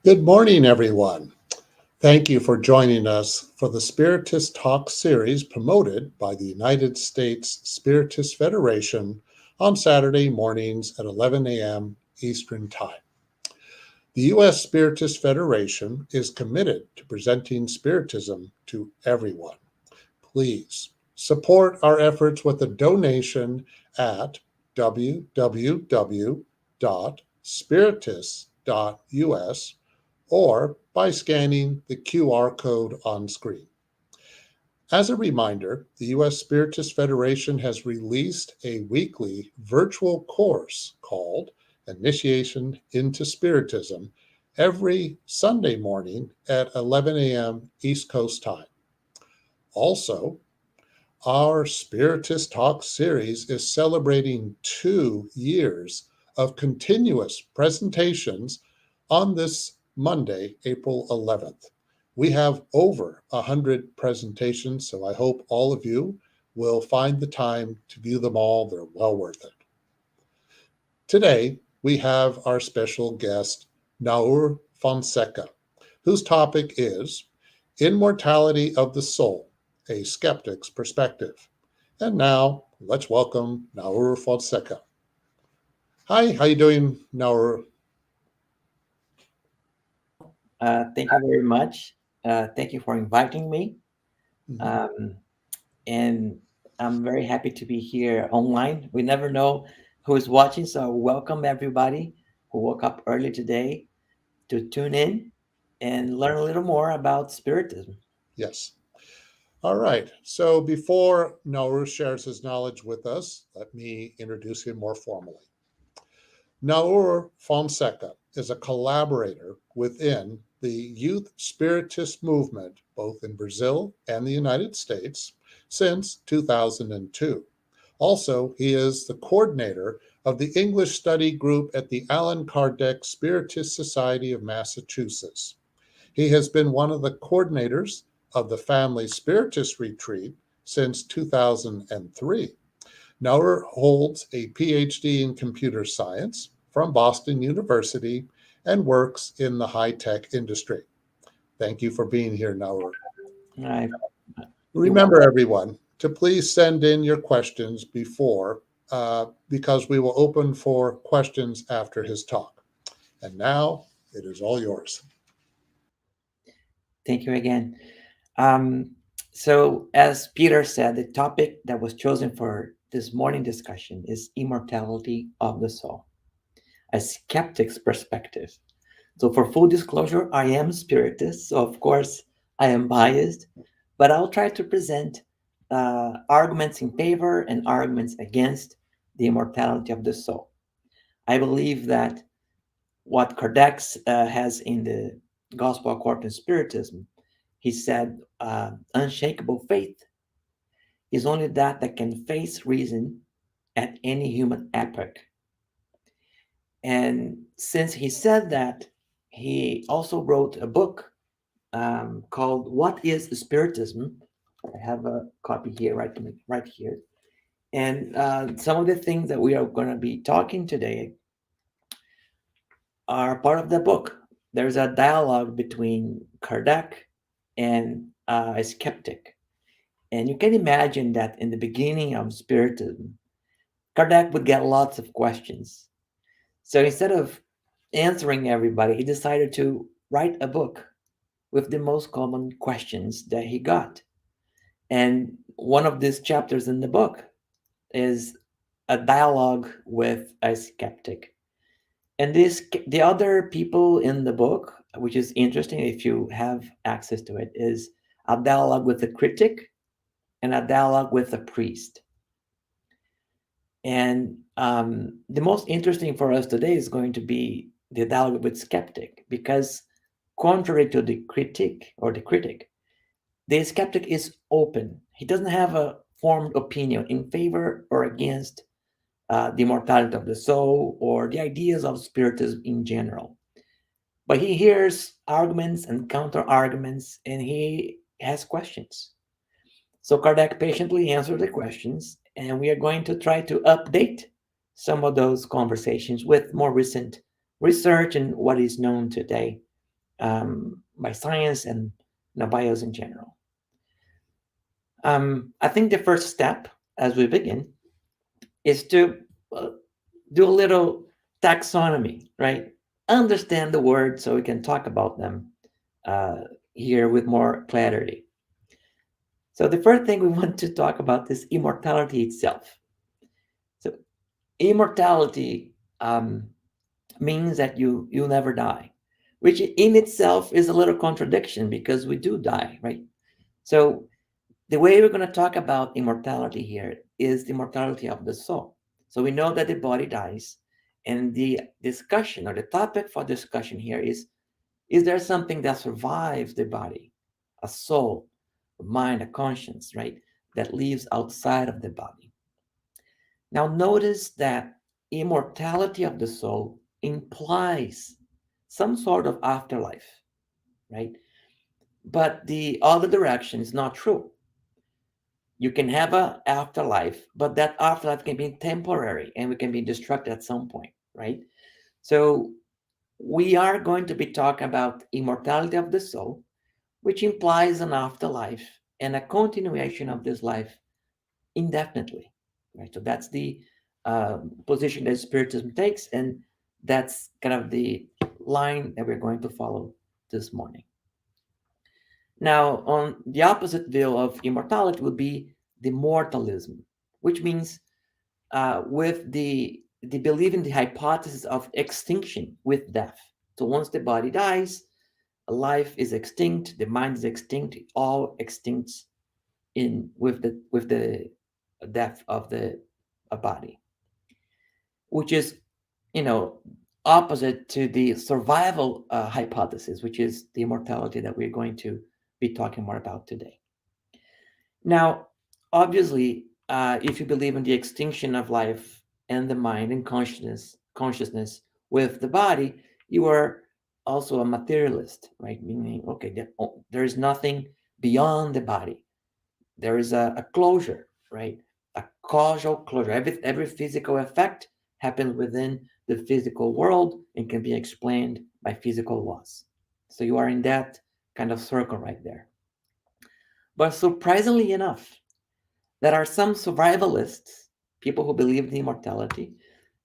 Good morning, everyone. Thank you for joining us for the Spiritist Talk series promoted by the United States Spiritist Federation on Saturday mornings at 11 a.m. Eastern Time. The U.S. Spiritist Federation is committed to presenting Spiritism to everyone. Please support our efforts with a donation at www.spiritist.us or by scanning the QR code on screen. As a reminder, the U.S. Spiritist Federation has released a weekly virtual course called Initiation into Spiritism every Sunday morning at 11 a.m. East Coast time. Also, our Spiritist Talk series is celebrating 2 years of continuous presentations on this Monday, April 11th. We have over 100 presentations, so I hope all of you will find the time to view them all. They're well worth it. Today, we have our special guest, Nahur Fonseca, whose topic is Immortality of the Soul, a Skeptic's Perspective. And now, let's welcome Nahur Fonseca. Hi, how you doing, Nahur? Thank you very much. Thank you for inviting me. Um, and I'm very happy to be here online. We never know who is watching, so welcome everybody who woke up early today to tune in and learn a little more about Spiritism. Yes. All right. So before Nahur shares his knowledge with us, let me introduce him more formally. Nahur Fonseca is a collaborator within the youth spiritist movement, both in Brazil and the United States, since 2002. Also, he is the coordinator of the English study group at the Allan Kardec Spiritist Society of Massachusetts. He has been one of the coordinators of the Family Spiritist Retreat since 2003. Nahur holds a PhD in computer science from Boston University and works in the high-tech industry. Thank you for being here, Nahur. I, Remember, everyone, to please send in your questions because we will open for questions after his talk. And now it is all yours. Thank you again. Um, so, as Peter said, the topic that was chosen for this morning discussion is immortality of the soul, a skeptic's perspective. So, for full disclosure, I am Spiritist, so of course I am biased, but I'll try to present arguments in favor and arguments against the immortality of the soul. I believe that what Kardec has in the Gospel according to Spiritism, he said, unshakable faith is only that can face reason at any human epoch. And since he said that, he also wrote a book called "What is Spiritism?" I have a copy here, right here. And some of the things that we are going to be talking today are part of the book. There's a dialogue between Kardec and a skeptic. And you can imagine that in the beginning of Spiritism, Kardec would get lots of questions. So instead of answering everybody, he decided to write a book with the most common questions that he got. And one of these chapters in the book is a dialogue with a skeptic. And the other people in the book, which is interesting if you have access to it, is a dialogue with a critic and a dialogue with a priest. And the most interesting for us today is going to be the dialogue with skeptic, because contrary to the critic, the skeptic is open. He doesn't have a formed opinion in favor or against the immortality of the soul or the ideas of Spiritism in general. But he hears arguments and counter arguments, and he has questions. So Kardec patiently answered the questions, and we are going to try to update some of those conversations with more recent research and what is known today by science and bios in general. I think the first step as we begin is to uh, do a little taxonomy, right? Understand the words so we can talk about them uh, here with more clarity. So the first thing we want to talk about is immortality itself. So immortality means that you'll never die, which in itself is a little contradiction because we do die, right? So the way we're going to talk about immortality here is the immortality of the soul. So we know that the body dies, and the discussion or the topic for discussion here is there something that survives the body, a soul, a mind, a conscience, right, that lives outside of the body? Now, notice that immortality of the soul implies some sort of afterlife, right? But the other direction is not true. You can have an afterlife, but that afterlife can be temporary and we can be destructed at some point, right? So we are going to be talking about immortality of the soul, which implies an afterlife and a continuation of this life indefinitely, right? So that's the position that Spiritism takes, and that's kind of the line that we're going to follow this morning. Now, on the opposite view of immortality would be the mortalism, which means with the belief in the hypothesis of extinction with death. So once the body dies, life is extinct, the mind is extinct, all extincts in with the death of the body, which is you know opposite to the survival hypothesis, which is the immortality that we're going to be talking more about today. Now, obviously, if you believe in the extinction of life and the mind and consciousness with the body, you are also a materialist, right? Meaning, okay, there is nothing beyond the body. There is a closure, right? A causal closure. Every physical effect happens within the physical world and can be explained by physical laws. So you are in that kind of circle right there. But surprisingly enough, there are some survivalists, people who believe in immortality,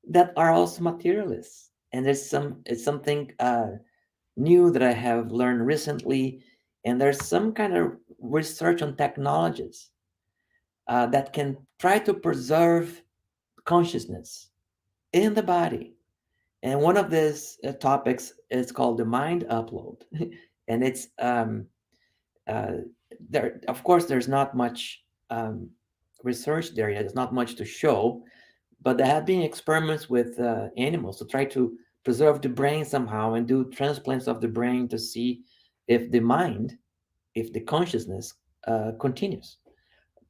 that are also materialists. And it's something new that I have learned recently. And there's some kind of research on technologies that can try to preserve consciousness in the body. And one of these topics is called the mind upload. And it's uh, there. Of course, there's not much research there yet. There's not much to show, but there have been experiments with animals to try to preserve the brain somehow and do transplants of the brain to see if the mind, if the consciousness continues,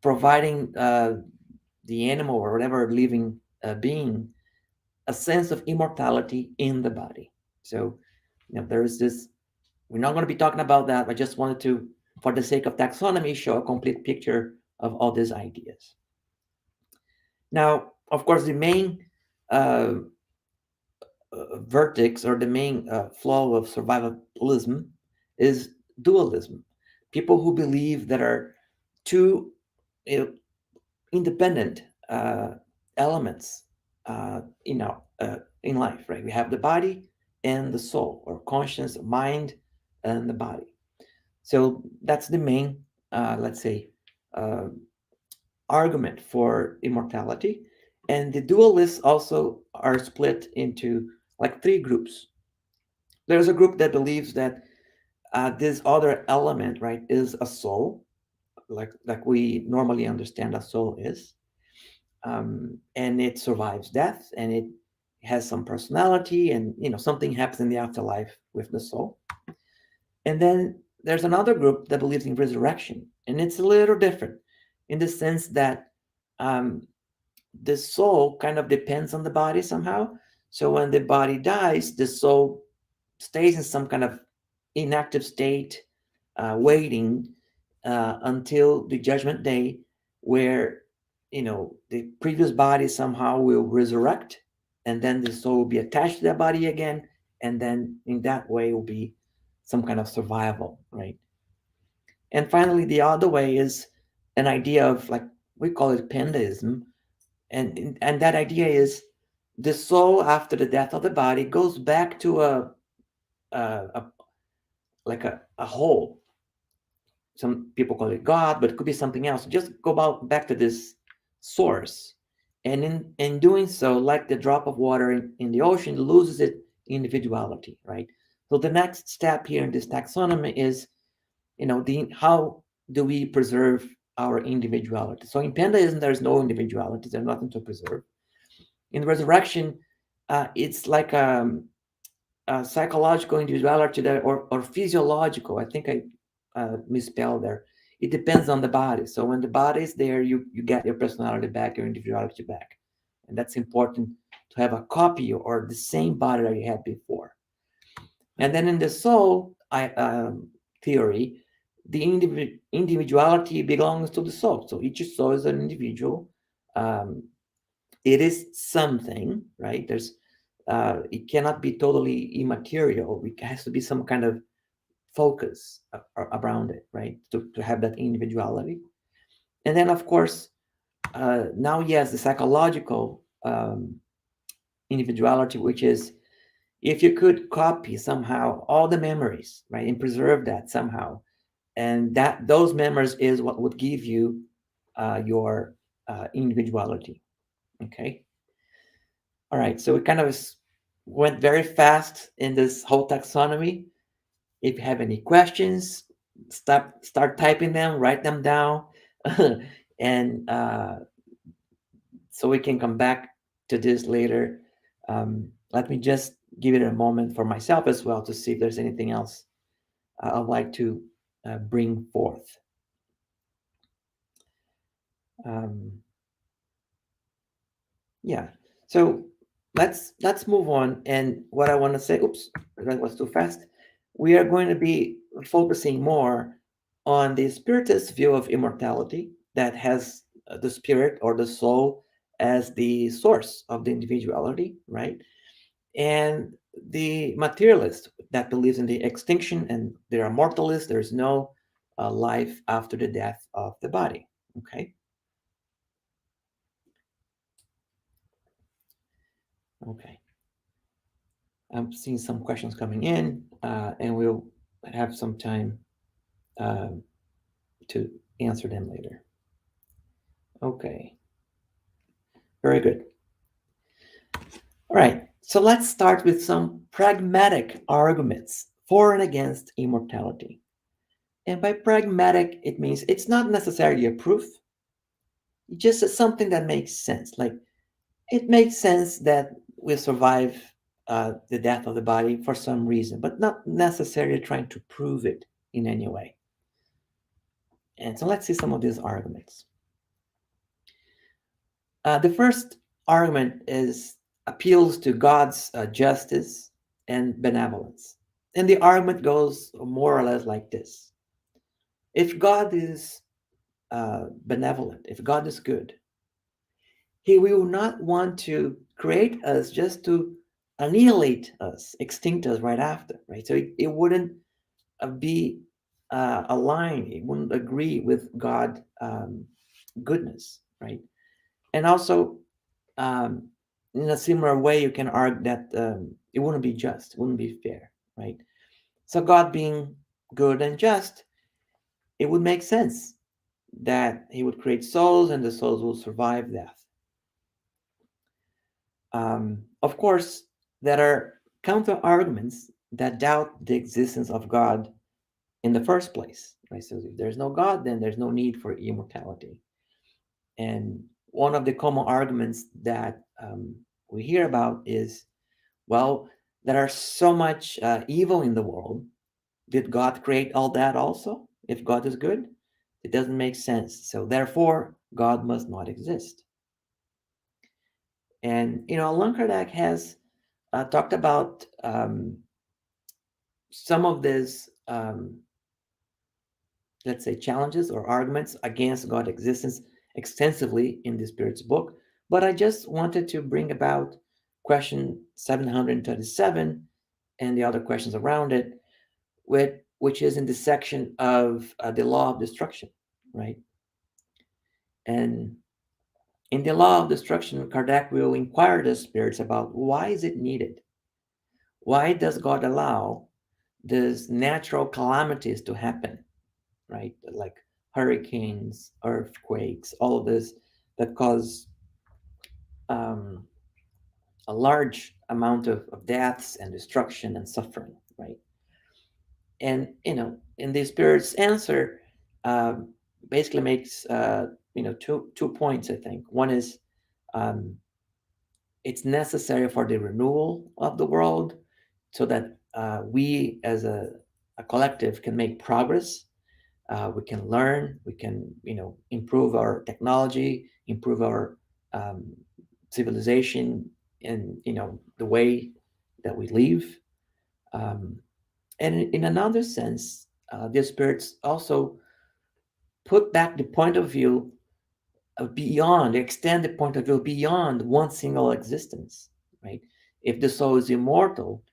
providing the animal or whatever living being a sense of immortality in the body. So, there is this. We're not going to be talking about that. I just wanted to, for the sake of taxonomy, show a complete picture of all these ideas. Now, of course, the main uh, vertex or the main flow of survivalism is dualism. People who believe there are two uh, independent elements uh, in our in life, right? We have the body and the soul, or conscience, mind, and the body. So that's the main, let's say, uh, argument for immortality. And the dualists also are split into like three groups. There's a group that believes that this other element, right, is a soul, like we normally understand a soul is, and it survives death, and it has some personality, and something happens in the afterlife with the soul. And then there's another group that believes in resurrection, and it's a little different in the sense that um, the soul kind of depends on the body somehow. So when the body dies, the soul stays in some kind of inactive state, waiting until the judgment day, where the previous body somehow will resurrect, and then the soul will be attached to that body again, and then in that way will be some kind of survival, right? And finally, the other way is an idea of, like, we call it pandeism, and that idea is the soul after the death of the body goes back to a like a whole. Some people call it God, but it could be something else. Just go back to this source, and in doing so, like the drop of water in the ocean loses its individuality, right? So the next step here in this taxonomy is, how do we preserve our individuality? So in pantheism, there's no individuality. There's nothing to preserve. In resurrection, it's like a psychological individuality there, or physiological. I think I misspelled there. It depends on the body. So when the body is there, you get your personality back, your individuality back, and that's important to have a copy or the same body that you had before. And then in the soul theory, the individuality belongs to the soul. So each soul is an individual. It is something, right? It cannot be totally immaterial. It has to be some kind of focus around it, right? To have that individuality. And then, of course, now, yes, the psychological individuality, which is if you could copy somehow all the memories, right, and preserve that somehow, and that those memories is what would give you your individuality. Okay. All right. So we kind of went very fast in this whole taxonomy. If you have any questions, start typing them, write them down, and so we can come back to this later. Let me just give it a moment for myself as well to see if there's anything else I'd like to bring forth. Yeah. So let's move on. And what I want to say, oops, that was too fast. We are going to be focusing more on the Spiritist view of immortality that has the spirit or the soul as the source of the individuality, right? And the materialist that believes in the extinction, and there are mortalists, there's no life after the death of the body, okay? Okay. I'm seeing some questions coming in, and we'll have some time to answer them later. Okay. Very good. All right. So let's start with some pragmatic arguments for and against immortality. And by pragmatic, it means it's not necessarily a proof. It's just something that makes sense. Like, it makes sense that we survive the death of the body for some reason, but not necessarily trying to prove it in any way. And so let's see some of these arguments. The first argument appeals to God's justice and benevolence. And the argument goes more or less like this. If God is benevolent, if God is good, he will not want to create us just to annihilate us, extinct us right after, right? So it wouldn't be aligned, it wouldn't agree with God goodness, right? And also, in a similar way, you can argue that it wouldn't be just, it wouldn't be fair, right? So God being good and just, it would make sense that he would create souls and the souls will survive death. Of course, there are counter arguments that doubt the existence of God in the first place, right? So if there's no God, then there's no need for immortality. And one of the common arguments that we hear about is, well, there are so much evil in the world. Did God create all that also? If God is good, it doesn't make sense. So therefore, God must not exist. And Allan Kardec has talked about some of these, let's say, challenges or arguments against God's existence extensively in the Spirit's book. But I just wanted to bring about question 737 and the other questions around it, which is in the section of the law of destruction, right? And in the law of destruction, Kardec will inquire the spirits about why is it needed? Why does God allow these natural calamities to happen, right? Like hurricanes, earthquakes, all of this that cause um, a large amount of deaths and destruction and suffering, right? And in the spirit's answer, um, basically makes two points. I think one is um, it's necessary for the renewal of the world, so that we as a collective can make progress. We can learn. We can improve our technology, improve our um, civilization, and the way that we live. Um, and in another sense, the spirits also put back the point of view beyond, extend the point of view beyond one single existence, right? If the soul is immortal,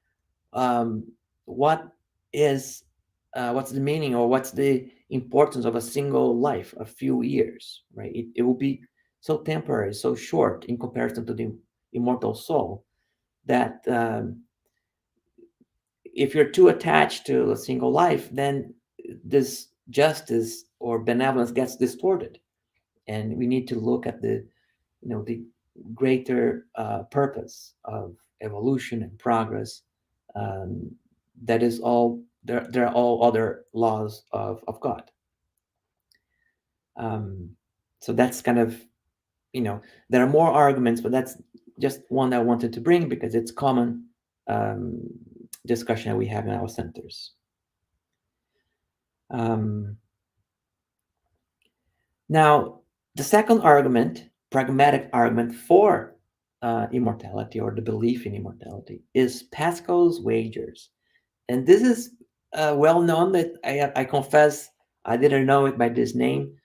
um, what is what's the meaning, or what's the importance of a single life, a few years, right? It will be so temporary, so short in comparison to the immortal soul, that if you're too attached to a single life, then this justice or benevolence gets distorted, and we need to look at the greater purpose of evolution and progress. Um, that is all. There are all other laws of God. Um, so that's kind of there are more arguments, but that's just one I wanted to bring because it's common um, discussion that we have in our centers. Um, Now, the second argument, pragmatic argument for immortality, or the belief in immortality, is Pascal's wagers. And this is well known. That I confess I didn't know it by this name,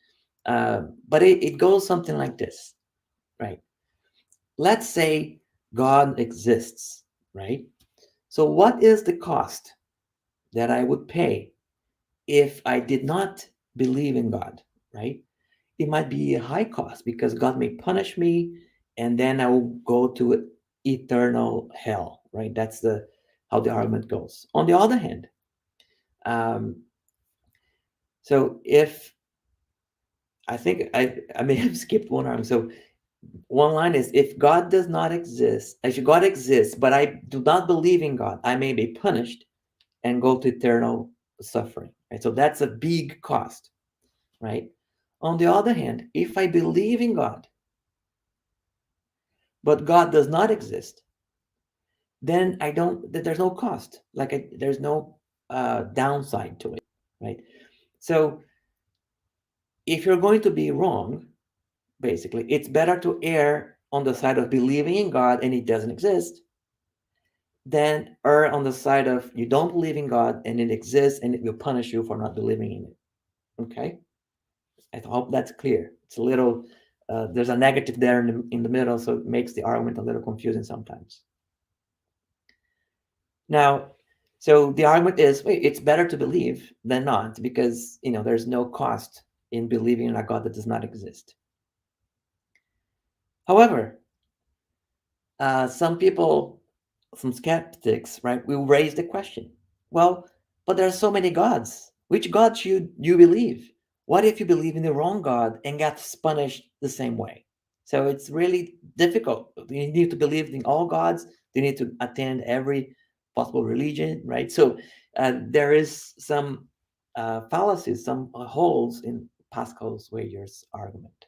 but it goes something like this, right? Let's say God exists, right? So what is the cost that I would pay if I did not believe in God, right? It might be a high cost because God may punish me, and then I will go to eternal hell, right? That's the how the argument goes. On the other hand, um, so if I think I may have skipped one argument. So one line is, if God does not exist, if God exists, but I do not believe in God, I may be punished and go to eternal suffering, right? So that's a big cost, right? On the other hand, if I believe in God, but God does not exist, then there's no cost. There's no downside to it, right? So if you're going to be wrong, basically, it's better to err on the side of believing in God and it doesn't exist, than err on the side of you don't believe in God and it exists and it will punish you for not believing in it. Okay? I hope that's clear. It's a little, there's a negative there in the middle, so it makes the argument a little confusing sometimes. Now, so the argument is, wait, it's better to believe than not because, there's no cost in believing in a God that does not exist. However, some people, some skeptics, right, will raise the question, well, but there are so many gods. Which God should you believe? What if you believe in the wrong God and gets punished the same way? So it's really difficult. You need to believe in all gods. You need to attend every possible religion, right? So there is some fallacies, some holes in Pascal's wagers argument.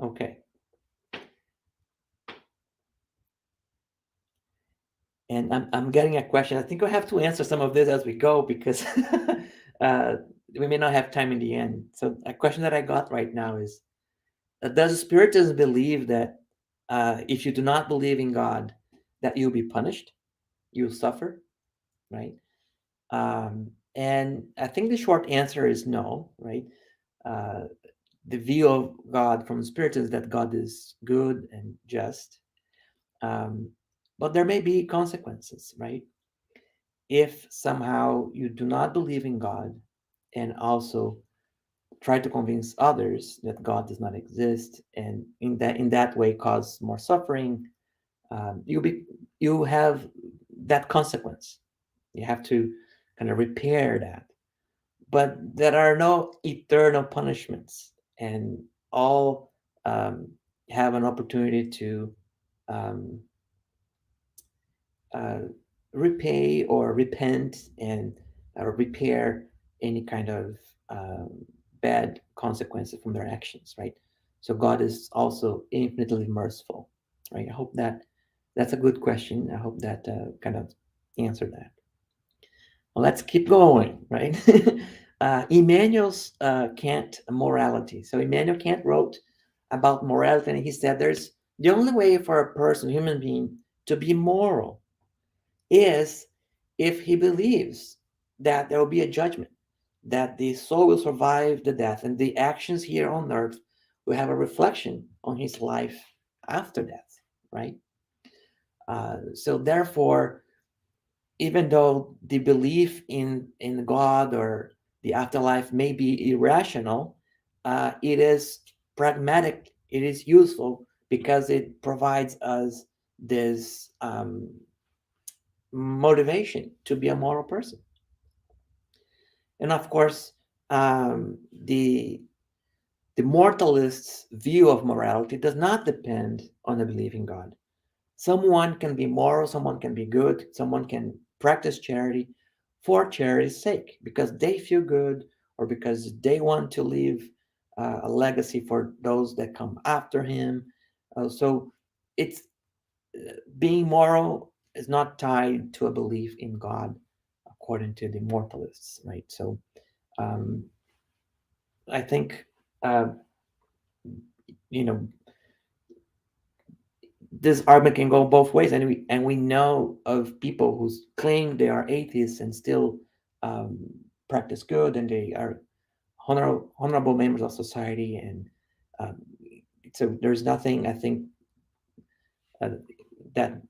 Okay. And I'm getting a question. I think I have to answer some of this as we go because we may not have time in the end. So a question that I got right now is, does Spiritism believe that if you do not believe in God, that you'll be punished, you'll suffer, right? And I think the short answer is no, right? Uh, the view of God from Spiritism is that God is good and just, but there may be consequences, right? if somehow you do not believe in God and also try to convince others that God does not exist, and in that way cause more suffering, you have that consequence. You have to kind of repair that. But there are no eternal punishments, and all um, have an opportunity to um, uh, repay or repent and repair any kind of um, bad consequences from their actions, right? So God is also infinitely merciful, right? I hope that's a good question. I hope that kind of answered that. Well, let's keep going, right? Emmanuel's Kant morality. So Immanuel Kant wrote about morality, and he said there's the only way for a person, human being, to be moral is if he believes that there will be a judgment, that the soul will survive the death, and the actions here on earth will have a reflection on his life after death, right? So therefore, even though the belief in God or the afterlife may be irrational, it is pragmatic. It is useful because it provides us this motivation to be a moral person. And of course, um, the the mortalist's view of morality does not depend on a belief in God. Someone can be moral, someone can be good, someone can practice charity for charity's sake because they feel good or because they want to leave a legacy for those that come after him. So it's being moral is not tied to a belief in God, according to the mortalists, right? So um, I think uh, you know this argument can go both ways, and we know of people who claim they are atheists and still um, practice good, and they are honorable members of society, and um, so there's nothing I think uh, that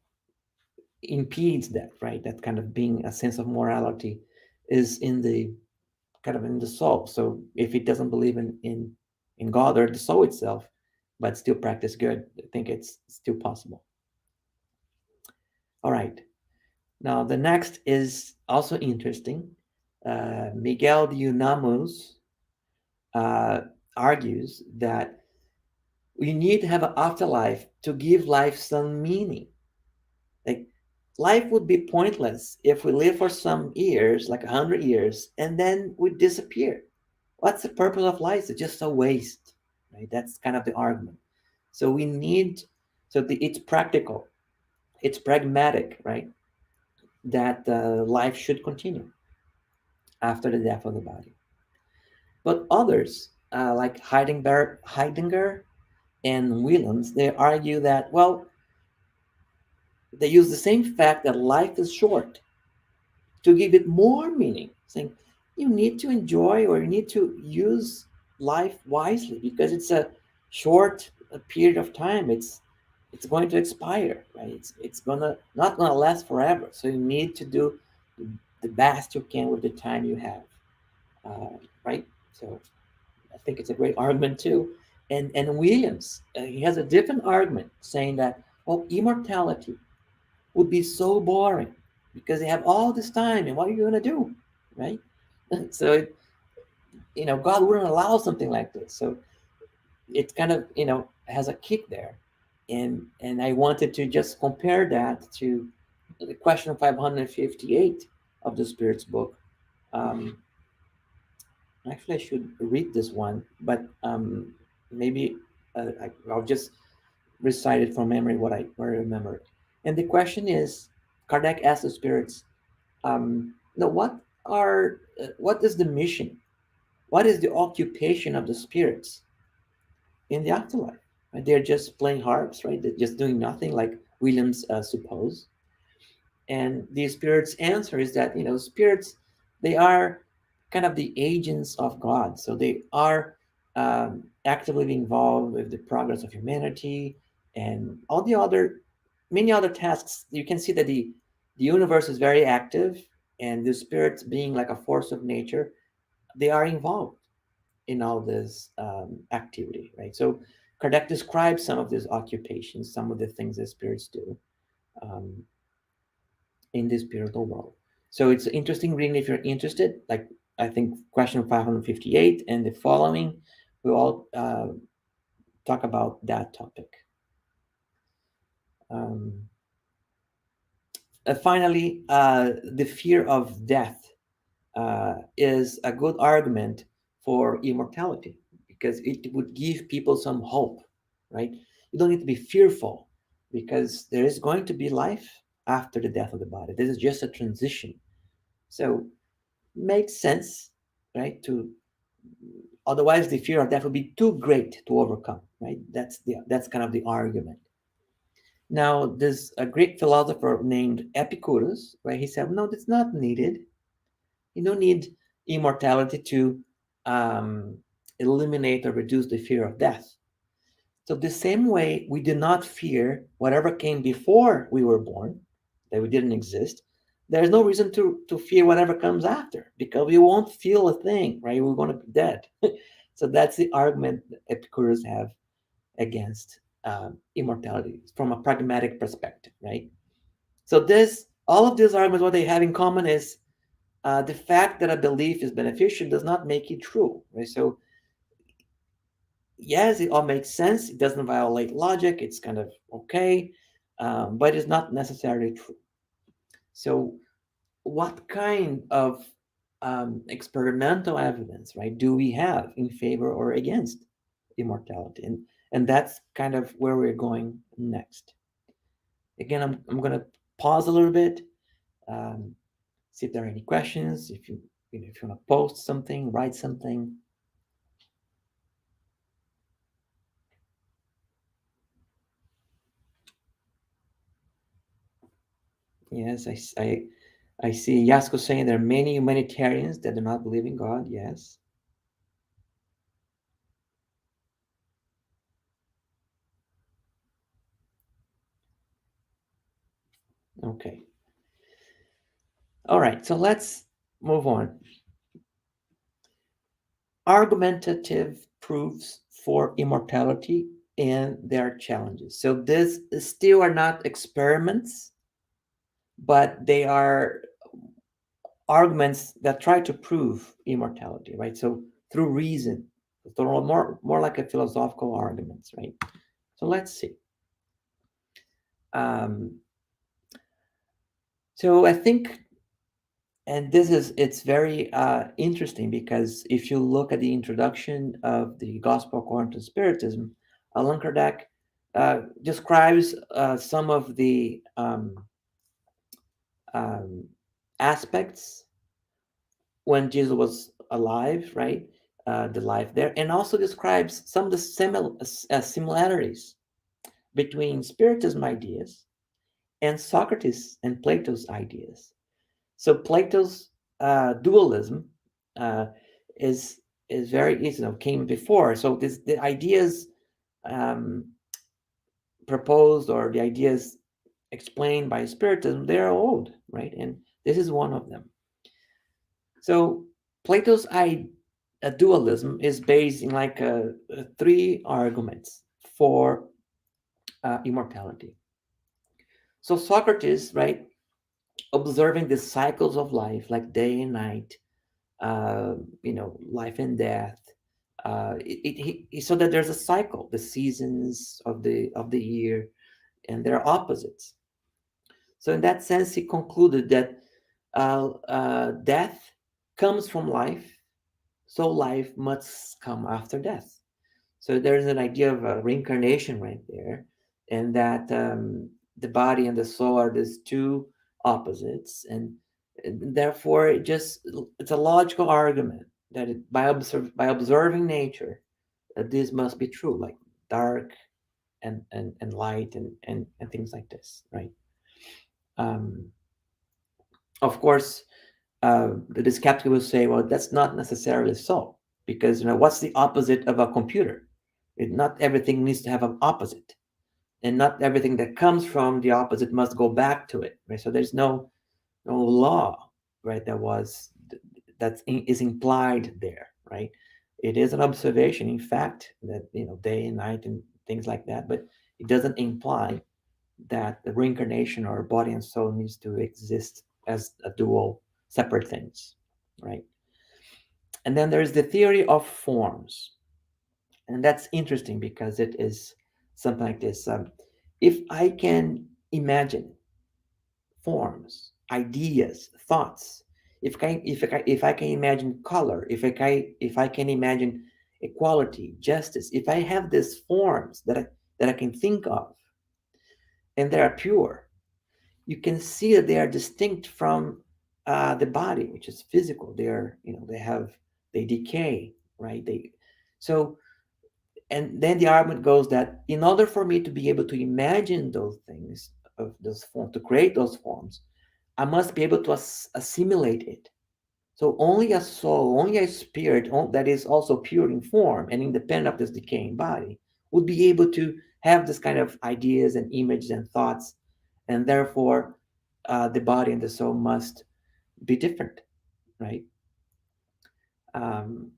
impedes that, right? That kind of being a sense of morality is in the kind of in the soul. So if it doesn't believe in God or the soul itself, but still practice good, I think it's still possible. All right. Now the next is also interesting. Miguel de Unamuno uh, argues that we need to have an afterlife to give life some meaning. Like life would be pointless if we live for some years, like 100 years, and then we disappear. What's the purpose of life? It's just a waste, right? That's kind of the argument. So we need, it's practical, it's pragmatic, right? That life should continue after the death of the body. But others, like Heidegger and Williams, they argue that, well, they use the same fact that life is short to give it more meaning, saying you need to enjoy or you need to use life wisely because it's a short period of time. It's going to expire, right? It's gonna not gonna last forever. So you need to do the best you can with the time you have, right? So I think it's a great argument too. And Williams, he has a different argument saying that, well, immortality would be so boring because they have all this time, and what are you gonna do, right? So God wouldn't allow something like this. So it kind of has a kick there, and I wanted to just compare that to the question 558 of the Spirit's book. Um, Actually, I should read this one, but maybe I'll just recite it from memory what I remember. And the question is, Kardec asked the spirits, no, what is the mission? What is the occupation of the spirits in the afterlife? Right? They're just playing harps, right? They're just doing nothing, like Williams supposed. And the spirits' answer is that spirits, they are kind of the agents of God, so they are actively involved with the progress of humanity and many other tasks. You can see that the universe is very active, and the spirits being like a force of nature, they are involved in all this activity, right? So Kardec describes some of these occupations, some of the things that spirits do um, in the spiritual world. So it's interesting reading if you're interested. Like, I think question 558 and the following, we all talk about that topic. Um, finally, the fear of death is a good argument for immortality, because it would give people some hope, right? You don't need to be fearful, because there is going to be life after the death of the body. This is just a transition. So makes sense, right? To otherwise the fear of death would be too great to overcome, right? That's kind of the argument. Now, there's a Greek philosopher named Epicurus, right? He said, no, that's not needed. You don't need immortality to um, eliminate or reduce the fear of death. So, the same way we do not fear whatever came before we were born, that we didn't exist, there's no reason to fear whatever comes after, because we won't feel a thing, right? We're going to be dead. So, that's the argument that Epicurus have against immortality from a pragmatic perspective, right? So, all of these arguments, what they have in common is the fact that a belief is beneficial does not make it true, right? So, yes, it all makes sense. It doesn't violate logic. It's kind of okay, but it's not necessarily true. So, what kind of experimental evidence, right, do we have in favor or against immortality? And that's kind of where we're going next. Again, I'm going to pause a little bit, um, see if there are any questions. If you want to post something, write something. Yes, I see Yasko saying there are many humanitarians that do not believe in God. Yes. Okay. All right. So let's move on. Argumentative proofs for immortality and their challenges. So this still are not experiments, but they are arguments that try to prove immortality, right? So through reason, so more like a philosophical arguments, right? So let's see. Um, so I think, and it's very interesting, because if you look at the introduction of the Gospel according to Spiritism, Allan Kardec describes some of the um, aspects when Jesus was alive, right? The life there, and also describes some of the similarities between Spiritism ideas and Socrates and Plato's ideas. So Plato's dualism uh, is very easy, came before. So the ideas um, proposed, or the ideas explained by Spiritism, they're old, right? And this is one of them. So Plato's dualism is based in like three arguments for immortality. So Socrates, right, observing the cycles of life, like day and night, uh, life and death. So that there's a cycle, the seasons of the year, and they're opposites. So in that sense, he concluded that death comes from life, so life must come after death. So there's an idea of a reincarnation right there, and that the body and the soul are these two opposites, and therefore it's a logical argument that by observing nature, that this must be true, like dark and light and things like this, right? Um, of course, the skeptic will say, well, that's not necessarily so, because what's the opposite of a computer? Not everything needs to have an opposite, and not everything that comes from the opposite must go back to it, right? So there's no law right? Is implied there, right? It is an observation, in fact, that day and night and things like that, but it doesn't imply that the reincarnation or body and soul needs to exist as a dual, separate things, right? And then there's the theory of forms, and that's interesting because it is something like this: if I can imagine forms, ideas, thoughts, if I can imagine color, if I can imagine equality, justice, if I have these forms that I can think of, and they are pure, you can see that they are distinct from the body, which is physical. They are, they decay, right? So, and then the argument goes that in order for me to be able to imagine those things, of those forms, to create those forms, I must be able to assimilate it. So only a soul, only a spirit that is also pure in form and independent of this decaying body would be able to have this kind of ideas and images and thoughts, and therefore the body and the soul must be different, right? Um,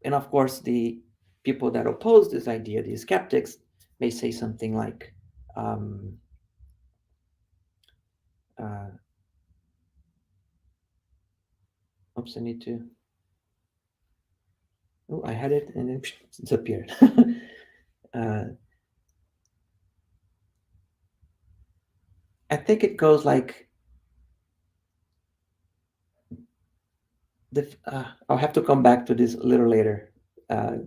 and of course, the people that oppose this idea, the skeptics, may say something like, um, uh, oops, I need to, oh, I had it and then it disappeared. uh, I think it goes like, I'll have to come back to this a little later, uh,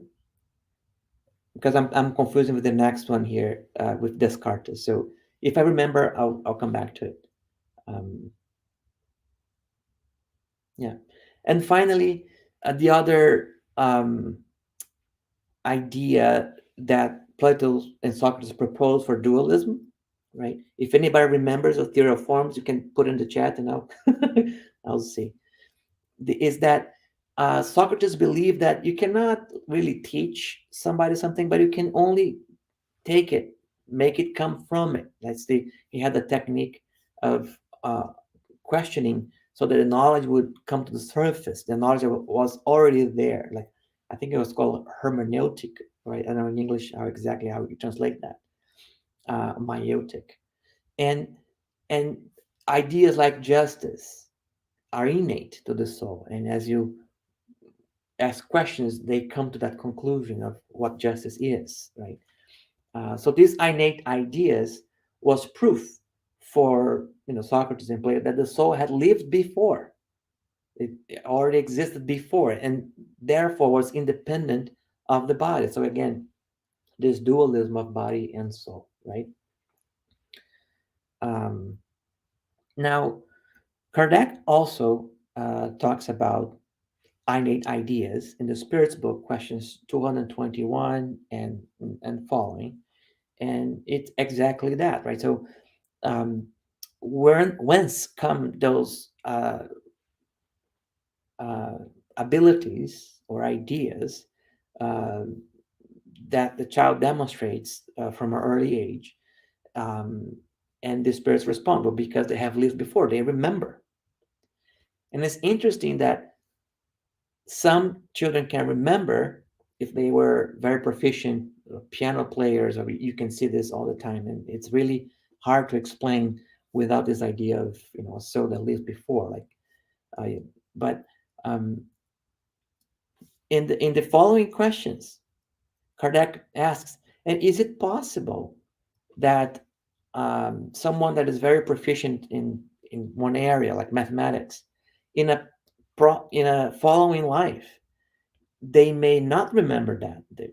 because I'm confusing with the next one here, with Descartes. So if I remember, I'll come back to it. Um, yeah, and finally, the other idea that Plato and Socrates proposed for dualism, right? If anybody remembers the theory of forms, you can put in the chat, and I'll see. Is that Socrates believed that you cannot really teach somebody something, but you can only take it, make it come from it. He had the technique of uh, questioning, so that the knowledge would come to the surface. The knowledge was already there. Like, I think it was called hermeneutic, right? I don't know in English how you translate that. Meiotic, and and ideas like justice are innate to the soul, and as you ask questions, they come to that conclusion of what justice is, right? So these innate ideas was proof for Socrates and Plato that the soul had lived before. It already existed before, and therefore was independent of the body. So again, this dualism of body and soul, right? Um, Now, Kardec also talks about innate ideas in the Spirit's book, questions 221 and following, and it's exactly that, right? So, um, whence come those uh, abilities or ideas uh, that the child demonstrates from an early age, um, and the spirits respond? Well, because they have lived before, they remember. And it's interesting that some children can remember if they were very proficient piano players, or you can see this all the time, and it's really hard to explain without this idea of a soul that lived before. Like, but um, in the following questions, Kardec asks, and is it possible that someone that is very proficient in one area, like mathematics, in a following life, they may not remember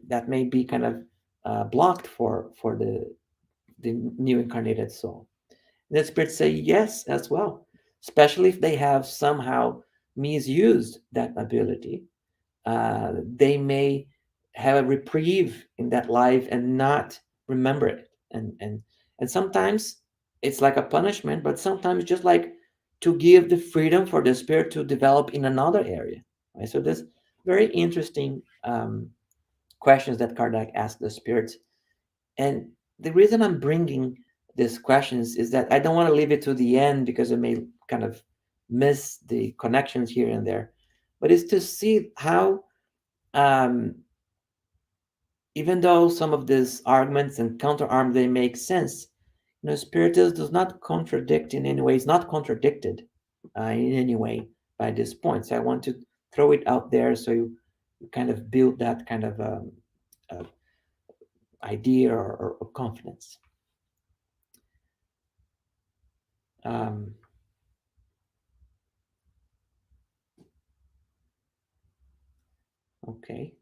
that may be kind of blocked for the new incarnated soul? And the spirits say yes as well, especially if they have somehow misused that ability. They may have a reprieve in that life and not remember it, and sometimes it's like a punishment, but sometimes just like to give the freedom for the spirit to develop in another area, right? So there's very interesting questions that Kardec asked the spirits, and the reason I'm bringing these questions is that I don't want to leave it to the end, because it may kind of miss the connections here and there, but it's to see how, um, even though some of these arguments and counter arguments they make sense, Spiritism does not contradict in any way. It's not contradicted in any way by this point. So I want to throw it out there so you kind of build that kind of uh, idea or confidence. Um, okay.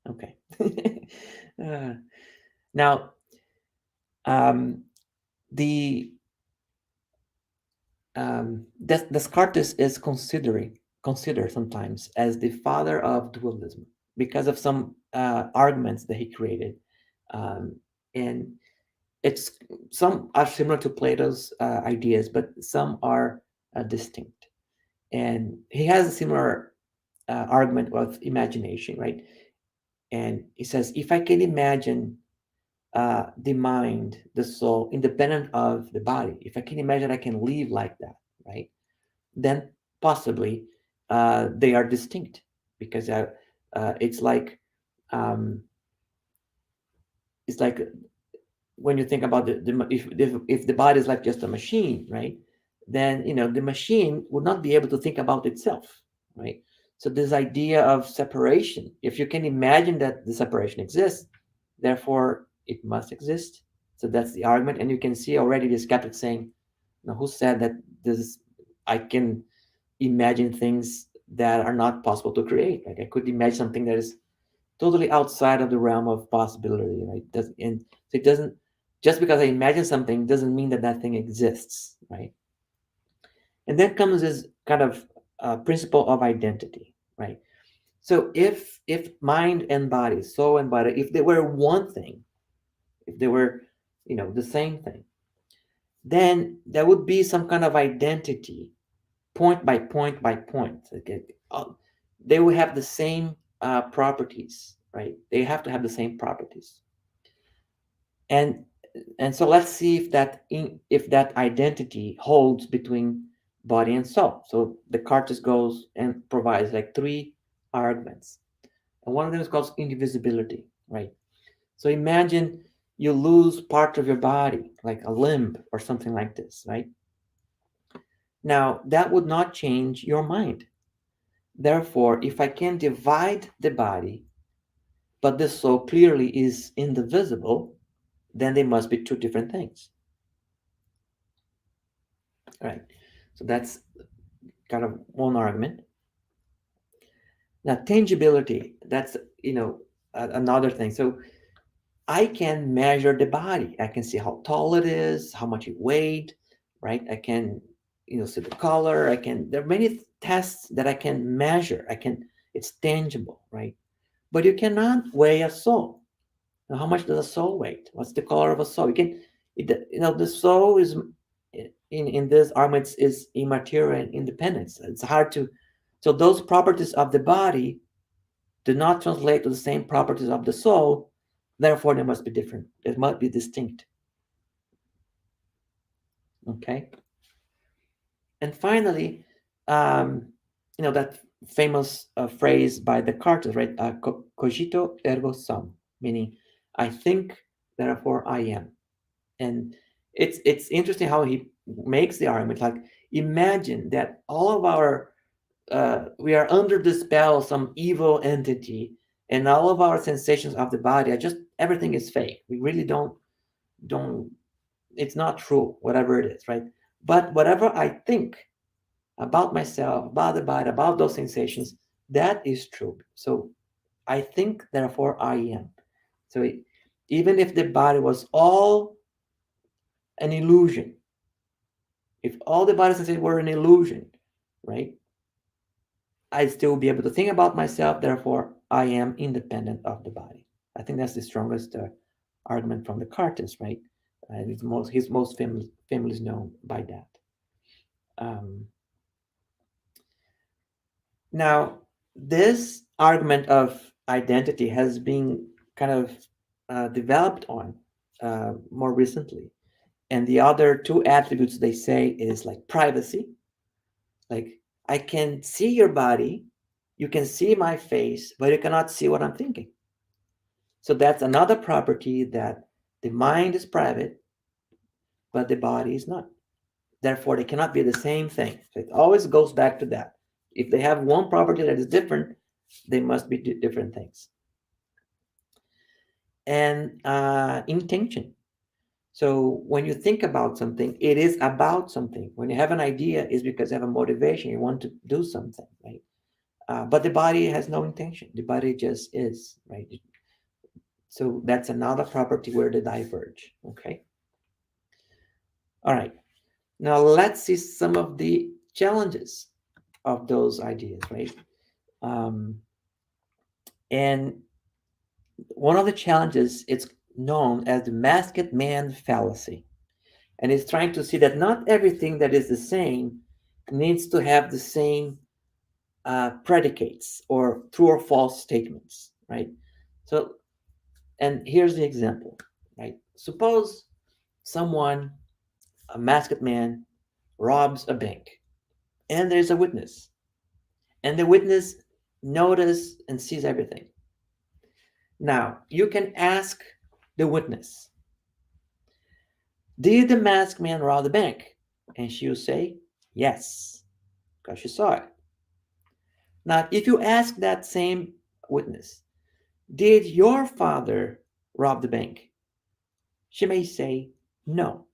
Okay. uh, now, um, the Descartes is considered sometimes as the father of dualism because of some arguments that he created, um, and it's some are similar to Plato's ideas, but some are distinct. And he has a similar argument of imagination, right? And he says, if I can imagine the mind, the soul, independent of the body, if I can imagine I can live like that, right? Then possibly they are distinct because it's like um, it's like when you think about if the body is like just a machine, right? Then the machine would not be able to think about itself, right? So this idea of separation, if you can imagine that the separation exists, therefore it must exist. So that's the argument, and you can see already the skeptic saying, who said that this I can imagine things that are not possible to create? Like I could imagine something that is totally outside of the realm of possibility, right? And so it doesn't, just because I imagine something doesn't mean that that thing exists, right? And then comes this kind of principle of identity, right? So if mind and body, soul and body, if they were one thing, if they were the same thing, then there would be some kind of identity, point by point by point. Okay? They will have the same properties, right? They have to have the same properties. And so let's see if that identity holds between body and soul. So Descartes goes and provides like three arguments, and one of them is called indivisibility, right? So imagine you lose part of your body, like a limb or something like this, right? Now that would not change your mind. Therefore, if I can divide the body, but the soul clearly is indivisible, then they must be two different things. Right. So that's kind of one argument. Now, tangibility, that's, another thing. So I can measure the body. I can see how tall it is, how much it weighed, right? I can, see the color. There are many tests that I can measure. It's tangible, right? But you cannot weigh a soul. Now, how much does a soul weigh? What's the color of a soul? The soul is in this argument is immaterial and independent. It's hard to. So those properties of the body do not translate to the same properties of the soul. Therefore, they must be different. They must be distinct. Okay. And finally, that famous phrase by Descartes, right? Cogito ergo sum, meaning I think, therefore I am. And it's interesting how he makes the argument. Like, imagine that all of our we are under the spell of some evil entity, and all of our sensations of the body are just everything is fake. We really don't it's not true, whatever it is, right? But whatever I think about myself, about the body, about those sensations, that is true. So I think, therefore I am. So even if the body was all an illusion, if all the body sensations were an illusion, right? I'd still be able to think about myself, therefore I am independent of the body. I think that's the strongest argument from Descartes, right? His most family is known by that. Now, this argument of identity has been kind of developed on more recently, And the other two attributes they say is like privacy. Like, I can see your body, you can see my face, but you cannot see what I'm thinking. So that's another property, that the mind is private, but the body is not. Therefore, they cannot be the same thing. So it always goes back to that. If they have one property that is different, they must be different things. And intention. So when you think about something, it is about something. When you have an idea, it's because you have a motivation. You want to do something, right? But the body has no intention. The body just is, right? So that's another property where they diverge. Okay. All right. Now let's see some of the challenges of those ideas, right? Um, and one of the challenges, it's known as the masked man fallacy. And it's trying to see that not everything that is the same needs to have the same predicates or true or false statements, right? So, and here's the example, right? Suppose someone, a masked man, robs a bank, and there's a witness, and the witness notices and sees everything. Now, you can ask the witness, did the masked man rob the bank? And she will say, yes, because she saw it. Now, if you ask that same witness, did your father rob the bank? She may say no,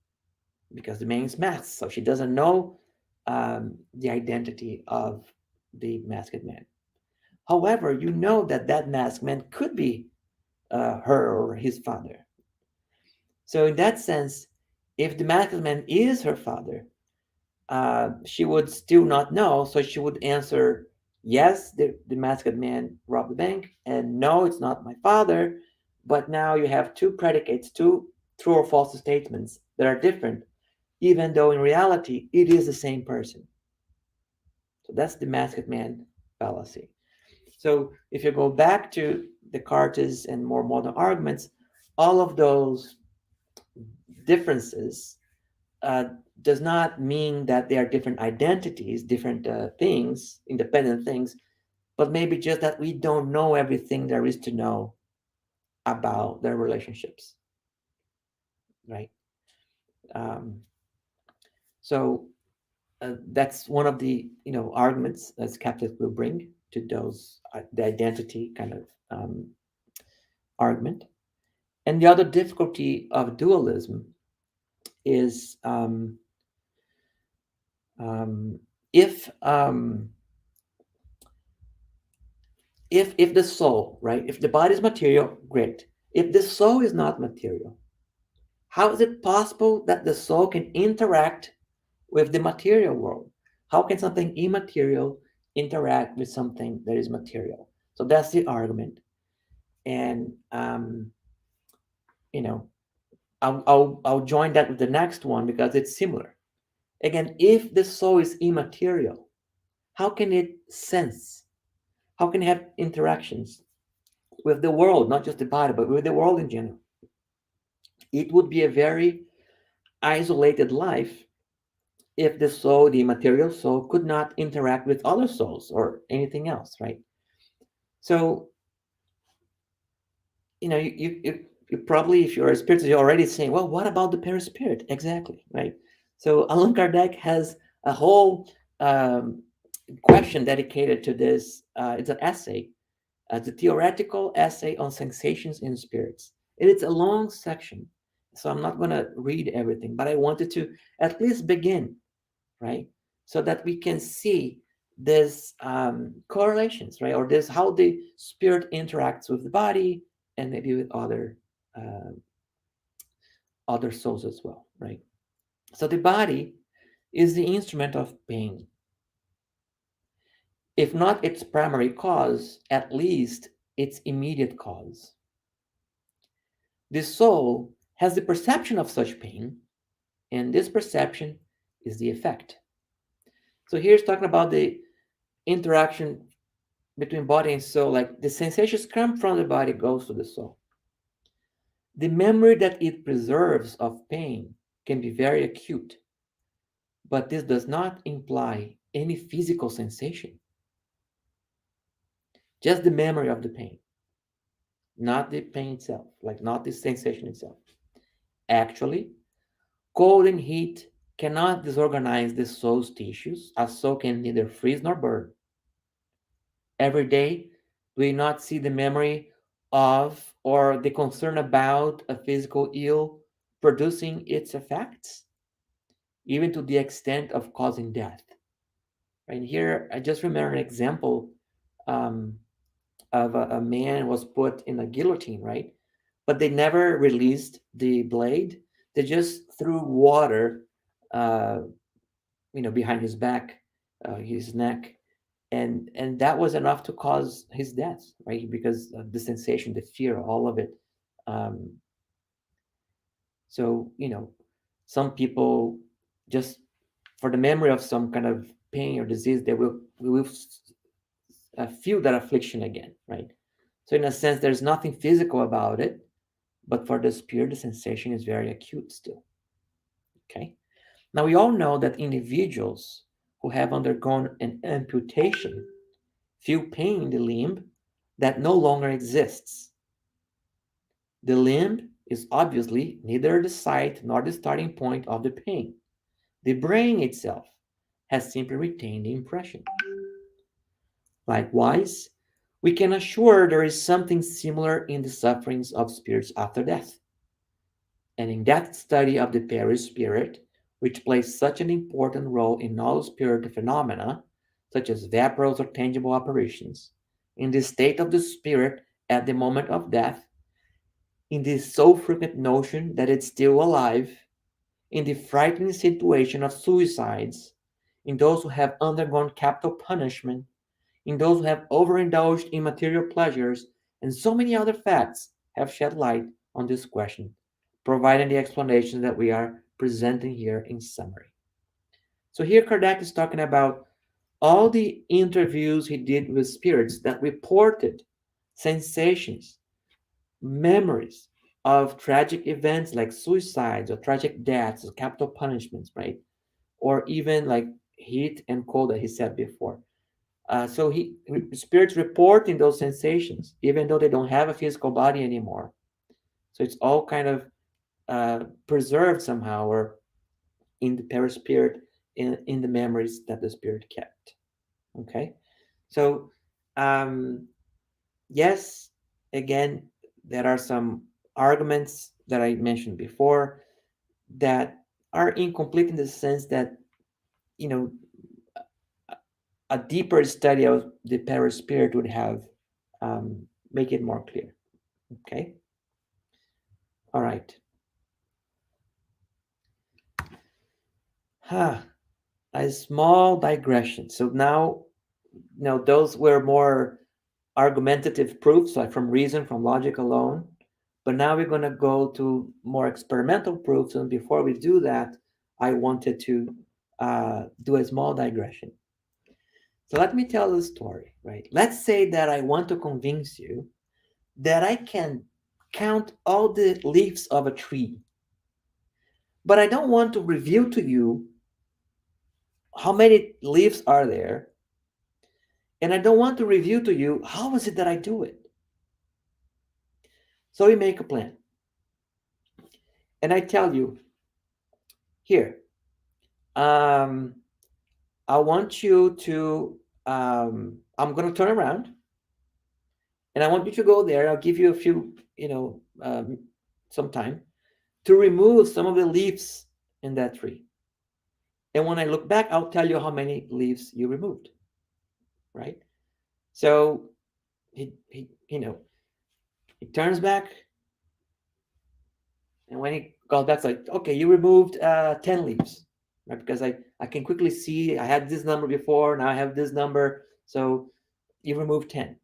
because the man is masked, so she doesn't know the identity of the masked man. However, you know that that masked man could be her or his father. So, in that sense, if the masked man is her father, she would still not know, so she would answer, yes, the masked man robbed the bank, and no, it's not my father. But now you have two predicates, two true or false statements that are different, even though in reality it is the same person. So that's the masked man fallacy. So if you go back to Descartes and more modern arguments, all of those differences uh, does not mean that they are different identities, different things, independent things, but maybe just that we don't know everything there is to know about their relationships, right? Um, so that's one of the arguments that skeptics will bring to those the identity kind of argument. And the other difficulty of dualism is if if the soul, right, if the body is material, great. If the soul is not material, how is it possible that the soul can interact with the material world? How can something immaterial interact with something that is material? So that's the argument. And you know I'll join that with the next one because it's similar. Again, if the soul is immaterial, how can it sense? How can it have interactions with the world, not just the body, but with the world in general? It would be a very isolated life if the soul, the material soul, could not interact with other souls or anything else, right? So, you probably, if you're a spiritist, you're already saying, well, what about the perispirit? Exactly, right? So, Allan Kardec has a whole question dedicated to this. It's an essay, the theoretical essay on sensations in spirits. And it's a long section, so I'm not going to read everything, but I wanted to at least begin, right? So that we can see this correlations, right? Or this how the spirit interacts with the body and maybe with uh, other souls as well, right? So the body is the instrument of pain. If not its primary cause, at least its immediate cause. The soul has the perception of such pain, and this perception is the effect. So here's talking about the interaction between body and soul, like the sensations come from the body, goes to the soul. The memory that it preserves of pain can be very acute, but this does not imply any physical sensation, just the memory of the pain, not the pain itself, like not the sensation itself. Actually, cold and heat cannot disorganize the soul's tissues, as so can neither freeze nor burn. Every day, we not see the memory of or the concern about a physical ill producing its effects, even to the extent of causing death. Right here, I just remember an example um, of a man was put in a guillotine, right? But they never released the blade. They just threw water, uh, behind his back, his neck, and that was enough to cause his death, right? Because the sensation, the fear, all of it. Um, so some people just for the memory of some kind of pain or disease, they will feel that affliction again, right? So in a sense, there's nothing physical about it, but for the spirit, the sensation is very acute still. Okay. Now we all know that individuals who have undergone an amputation feel pain in the limb that no longer exists. The limb is obviously neither the site nor the starting point of the pain. The brain itself has simply retained the impression. Likewise, we can assure there is something similar in the sufferings of spirits after death. And in that study of the perispirit, which plays such an important role in all spiritual phenomena, such as vaporous or tangible apparitions, in the state of the spirit at the moment of death, in the so frequent notion that it's still alive, in the frightening situation of suicides, in those who have undergone capital punishment, in those who have overindulged in material pleasures, and so many other facts have shed light on this question, providing the explanation that we are presenting here in summary. So here Kardec is talking about all the interviews he did with spirits that reported sensations, memories of tragic events like suicides or tragic deaths or capital punishments, right? Or even like heat and cold that he said before. So spirits reporting those sensations, even though they don't have a physical body anymore. So it's all kind of preserved somehow, or in the perispirit, in the memories that the spirit kept. Okay, so um, yes, again, there are some arguments that I mentioned before that are incomplete in the sense that you know a deeper study of the perispirit would have um, make it more clear. Okay, all right. Huh. A small digression. So now, those were more argumentative proofs, like from reason, from logic alone. But now we're going to go to more experimental proofs. And before we do that, I wanted to do a small digression. So let me tell the story, right? Let's say that I want to convince you that I can count all the leaves of a tree, but I don't want to reveal to you how many leaves are there, and I don't want to reveal to you how is it that I do it. So we make a plan, and I tell you, here, um, I want you to, I'm going to turn around, and I want you to go there. I'll give you a few, some time to remove some of the leaves in that tree. And when I look back, I'll tell you how many leaves you removed, right? So he turns back, and when he goes back, it's like, okay, you removed 10 leaves, right? Because I can quickly see I had this number before, now I have this number, so you removed 10.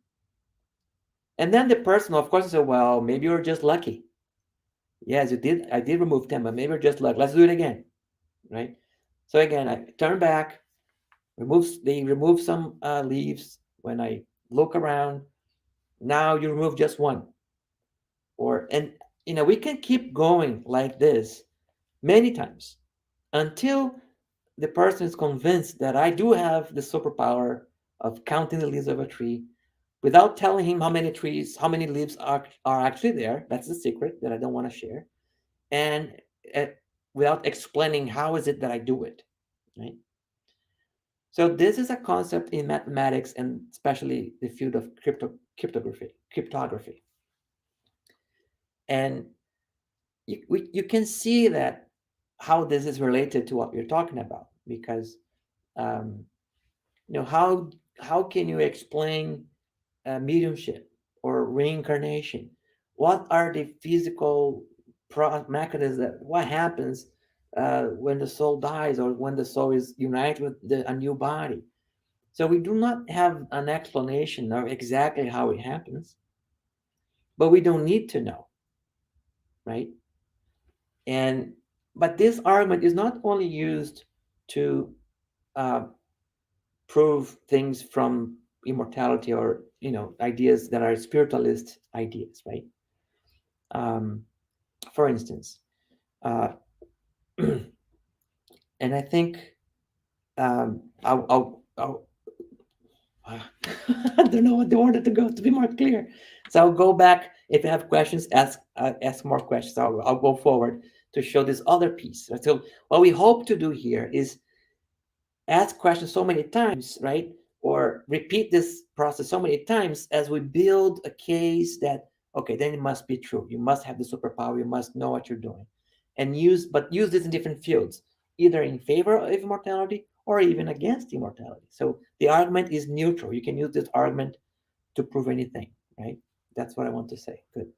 And then the person, of course, said, well, maybe you're just lucky. Yes, you did. I did remove 10, but maybe you're just lucky. Let's do it again, right? So again, I turn back, they remove some leaves. When I look around, now you remove just one. And we can keep going like this many times, until the person is convinced that I do have the superpower of counting the leaves of a tree without telling him how many trees, how many leaves are actually there. That's the secret that I don't want to share. And uh, without explaining how is it that I do it, right? So this is a concept in mathematics and especially the field of cryptography. And you can see that how this is related to what you're talking about, because um, how can you explain mediumship or reincarnation? What are the physical mechanisms that what happens when the soul dies or when the soul is united with a new body? So we do not have an explanation of exactly how it happens, but we don't need to know, right? And but this argument is not only used to uh, prove things from immortality or ideas that are spiritualist ideas, right? Um, for instance, uh, and I think I'll I don't know what the order to go to be more clear. So I'll go back. If you have questions, ask more questions. I'll go forward to show this other piece. So what we hope to do here is ask questions so many times, right? Or repeat this process so many times as we build a case that, okay, then it must be true. You must have the superpower. You must know what you're doing. And use this in different fields, either in favor of immortality or even against immortality. So the argument is neutral. You can use this argument to prove anything, right? That's what I want to say. Good.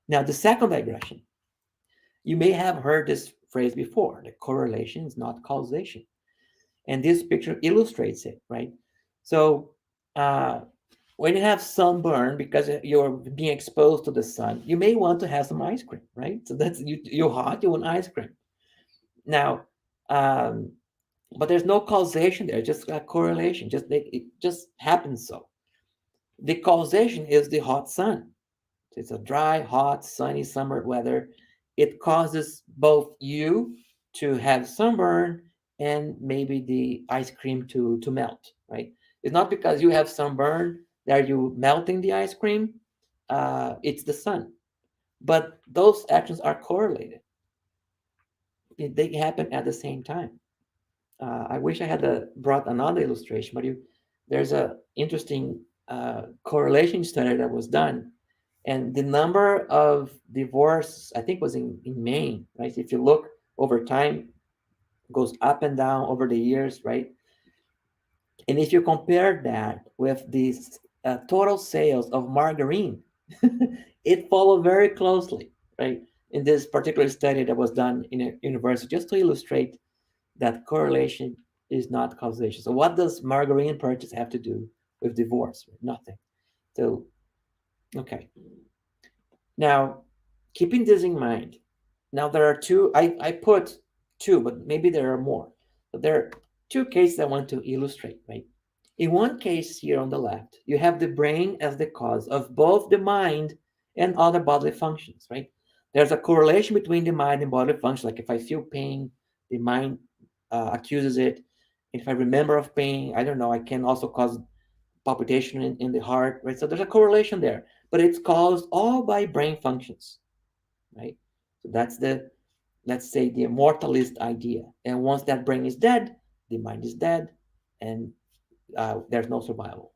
Now, the second digression. You may have heard this phrase before, that correlation is not causation. And this picture illustrates it, right? So uh, when you have sunburn because you're being exposed to the sun, you may want to have some ice cream, right? So that's you're hot, you want ice cream. Now, um, but there's no causation there, just a correlation. It just happens so. The causation is the hot sun. It's a dry, hot, sunny summer weather. It causes both you to have sunburn and maybe the ice cream to melt, right? It's not because you have sunburn that you melting the ice cream. It's the sun. But those actions are correlated. They happen at the same time. I wish I had brought another illustration, but there's a interesting correlation study that was done, and the number of divorce, I think, was in Maine, right? If you look over time, goes up and down over the years, right? And if you compare that with the total sales of margarine, it followed very closely, right? In this particular study that was done in a university, just to illustrate that correlation is not causation. So what does margarine purchase have to do with divorce? Nothing. So, okay. Now, keeping this in mind, now there are two, I put two, but maybe there are more. But there are two cases I want to illustrate, right? In one case here on the left, you have the brain as the cause of both the mind and other bodily functions, right? There's a correlation between the mind and bodily function. Like if I feel pain, the mind accuses it. If I remember of pain, I don't know, I can also cause palpitation in the heart, right? So there's a correlation there, but it's caused all by brain functions, right? So that's let's say, the immortalist idea. And once that brain is dead, the mind is dead, and there's no survival.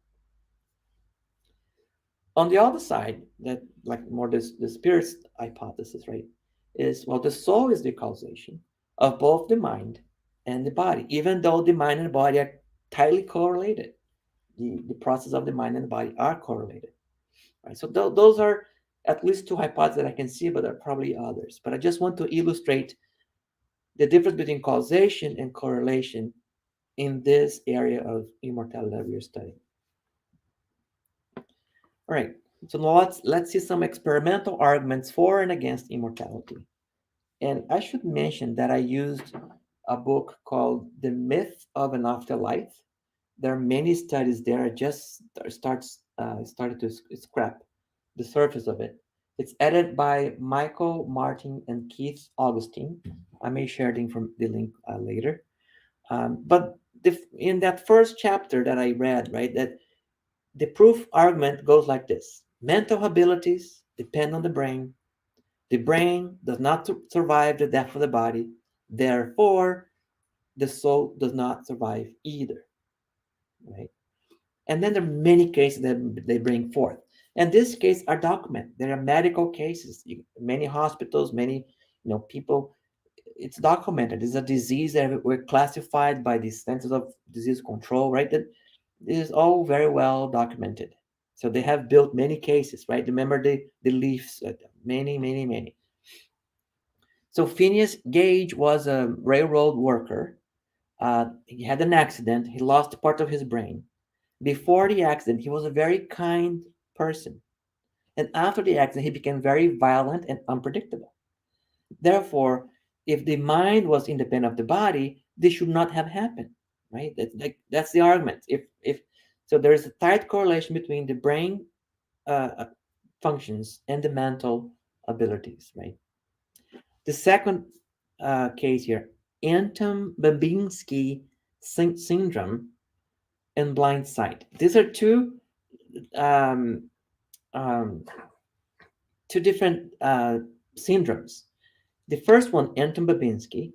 On the other side, that like more the spirit's hypothesis, right, is well, the soul is the causation of both the mind and the body, even though the mind and the body are tightly correlated. The process of the mind and the body are correlated. Right? So those are at least two hypotheses that I can see, but there are probably others. But I just want to illustrate the difference between causation and correlation in this area of immortality that we are studying. All right, so now let's see some experimental arguments for and against immortality. And I should mention that I used a book called The Myth of an Afterlife. There are many studies there. I just started to scrap the surface of it. It's edited by Michael Martin and Keith Augustine. I may share the link later. But in that first chapter that I read, right, that the proof argument goes like this: mental abilities depend on the brain. The brain does not survive the death of the body. Therefore, the soul does not survive either, right? And then there are many cases that they bring forth. And these cases are documented. There are medical cases, many hospitals, many people. It's documented. It's a disease that we're classified by the Centers of Disease Control, right? That is all very well documented. So they have built many cases, right? Remember the Leafs, many, many, many. So Phineas Gage was a railroad worker. He had an accident. He lost part of his brain. Before the accident, he was a very kind person. And after the accident, he became very violent and unpredictable. Therefore, if the mind was independent of the body, this should not have happened, right? That's the argument. If so, there is a tight correlation between the brain uh, functions and the mental abilities, right? The second case here, Anton Babinski syndrome and blind sight. These are um, um, two different syndromes. The first one, Anton Babinski,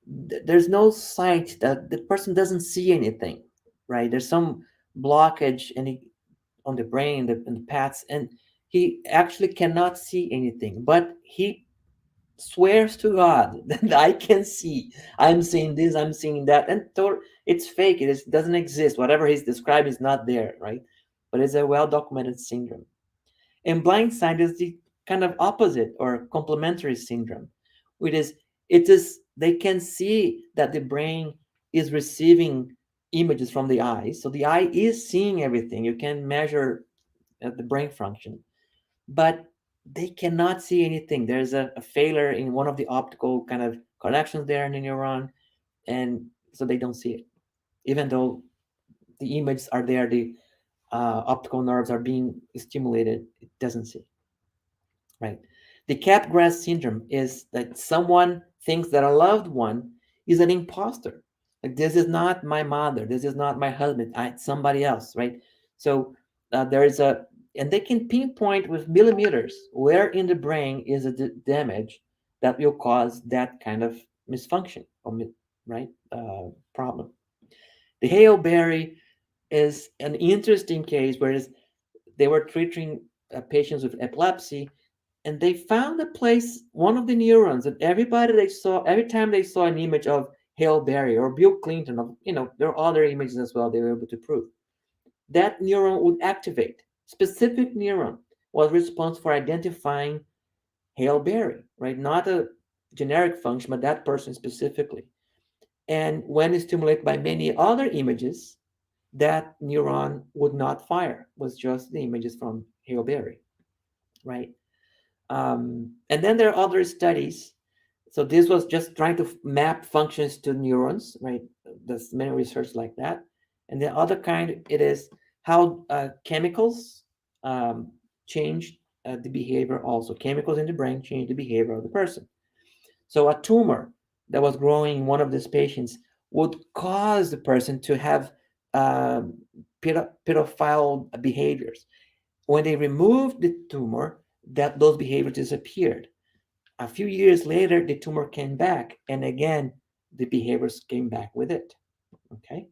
there's no sight, that the person doesn't see anything, right? There's some blockage on the brain, in the paths, and he actually cannot see anything, but he swears to God that I can see. I'm seeing this, I'm seeing that, and it's fake. It doesn't exist. Whatever he's describing is not there, right? But it's a well documented syndrome. And blind sight is the kind of opposite or complementary syndrome, which is they can see that the brain is receiving images from the eye. So the eye is seeing everything. You can measure the brain function, but they cannot see anything. There's a failure in one of the optical kind of connections there in the neuron, and so they don't see it, even though the images are there. The optical nerves are being stimulated. It doesn't see, right? The Capgras syndrome is that someone thinks that a loved one is an imposter. Like, this is not my mother. This is not my husband. It's somebody else, right? So there is and they can pinpoint with millimeters where in the brain is a damage that will cause that kind of misfunction or right problem. The Hale Berry is an interesting case where they were treating patients with epilepsy, and they found a place, one of the neurons that every time they saw an image of Hale Berry or Bill Clinton, there are other images as well they were able to prove, that neuron would activate. Specific neuron was responsible for identifying Hale Berry, right? Not a generic function, but that person specifically. And when stimulated by many other images, that neuron would not fire. It was just the images from Hale Berry, right? And then there are other studies. So this was just trying to map functions to neurons, right? There's many research like that. And the other kind, it is how chemicals change the behavior also. Chemicals in the brain change the behavior of the person. So a tumor that was growing in one of these patients would cause the person to have um, pedophile behaviors. When they removed the tumor, those behaviors disappeared. A few years later, the tumor came back, and again, the behaviors came back with it. Okay.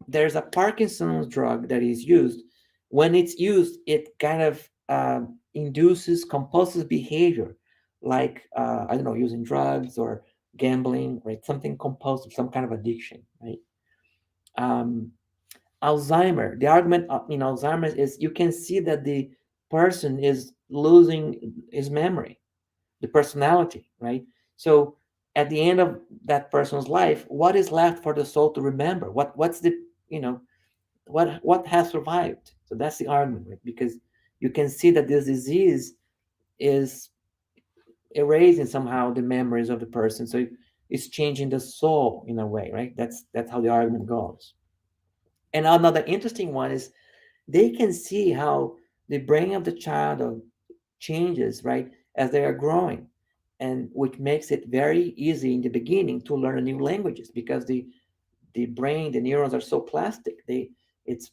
There's a Parkinson's drug that is used. When it's used, it kind of induces compulsive behavior, like I don't know, using drugs or gambling, right? Something compulsive, some kind of addiction, right? Um, Alzheimer. The argument in Alzheimer's is you can see that the person is losing his memory, the personality, right? So at the end of that person's life, what is left for the soul to remember? What's the you know what has survived? So that's the argument, right? Because you can see that this disease is erasing somehow the memories of the person. So it's changing the soul in a way, right? That's how the argument goes. And another interesting one is they can see how the brain of the child changes, right, as they are growing. and which makes it very easy in the beginning to learn new languages because the brain, the neurons are so plastic. It's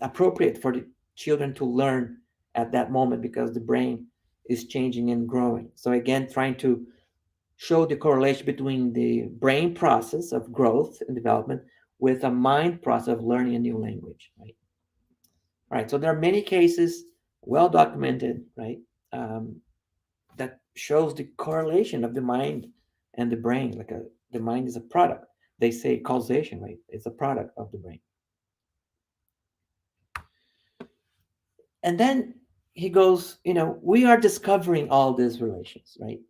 appropriate for the children to learn at that moment because the brain is changing and growing. So again, trying to show the correlation between the brain process of growth and development with a mind process of learning a new language, right? Right. So there are many cases, well documented, right, um, that shows the correlation of the mind and the brain. The mind is a product. They say causation, right? It's a product of the brain. And then he goes, we are discovering all these relations, right?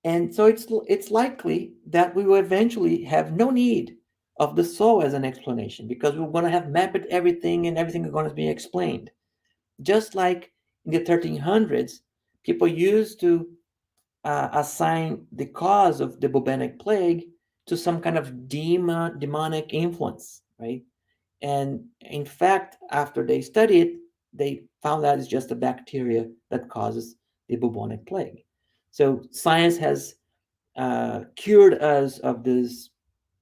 And so it's likely that we will eventually have no need of the soul as an explanation because we're going to have mapped everything and everything is going to be explained. Just like in the 1300s, people used to assign the cause of the bubonic plague to some kind of demonic influence, right? And in fact, after they studied it, they found out it's just a bacteria that causes the bubonic plague. So science has cured us of this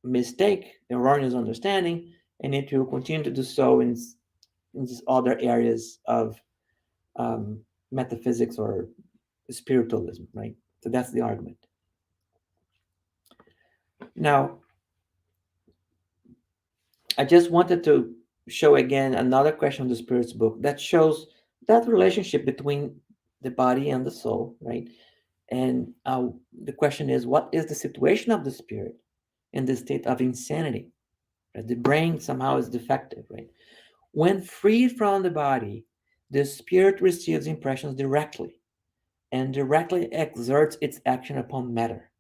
mistake, erroneous understanding, and it will continue to do so in these other areas of um, metaphysics or spiritualism, right? So that's the argument. Now, I just wanted to show again another question of the Spirit's book that shows that relationship between the body and the soul, right? And the question is, what is the situation of the spirit in the state of insanity? Right? The brain somehow is defective, right? When freed from the body, the spirit receives impressions directly and directly exerts its action upon matter.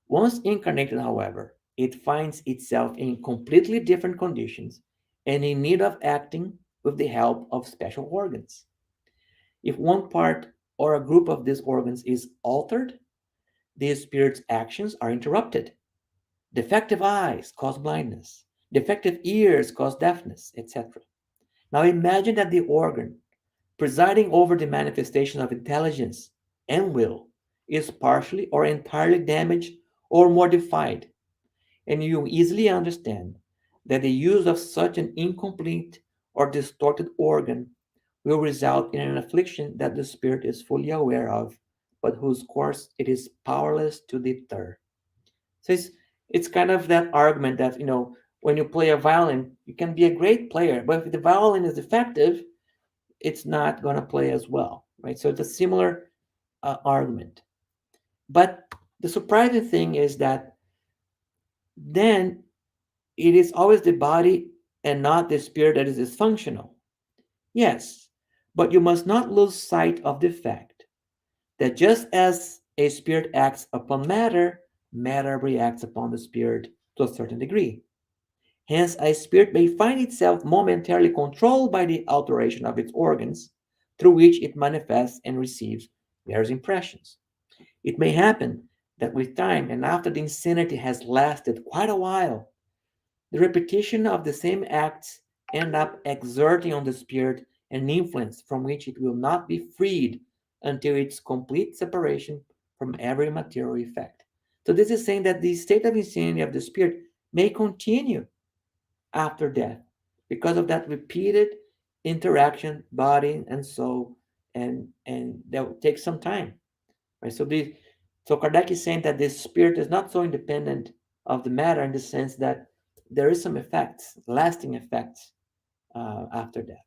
Once incarnated, however, it finds itself in completely different conditions and in need of acting with the help of special organs. If one part or a group of these organs is altered, the spirit's actions are interrupted. Defective eyes cause blindness, defective ears cause deafness, etc. Now imagine that the organ presiding over the manifestation of intelligence and will is partially or entirely damaged or modified, and you easily understand that the use of such an incomplete or distorted organ will result in an affliction that the spirit is fully aware of, but whose course it is powerless to deter. So it's kind of that argument that when you play a violin, you can be a great player, but if the violin is defective, it's not going to play as well, right? So it's a similar argument. But the surprising thing is that then it is always the body and not the spirit that is dysfunctional. Yes, but you must not lose sight of the fact that just as a spirit acts upon matter, matter reacts upon the spirit to a certain degree. Hence, a spirit may find itself momentarily controlled by the alteration of its organs, through which it manifests and receives various impressions. It may happen that with time and after the insanity has lasted quite a while, the repetition of the same acts end up exerting on the spirit an influence from which it will not be freed until its complete separation from every material effect. So this is saying that the state of insanity of the spirit may continue after death because of that repeated interaction, body and soul, and that will take some time. Right? So Kardec is saying that the spirit is not so independent of the matter in the sense that there is some effects, lasting effects after death.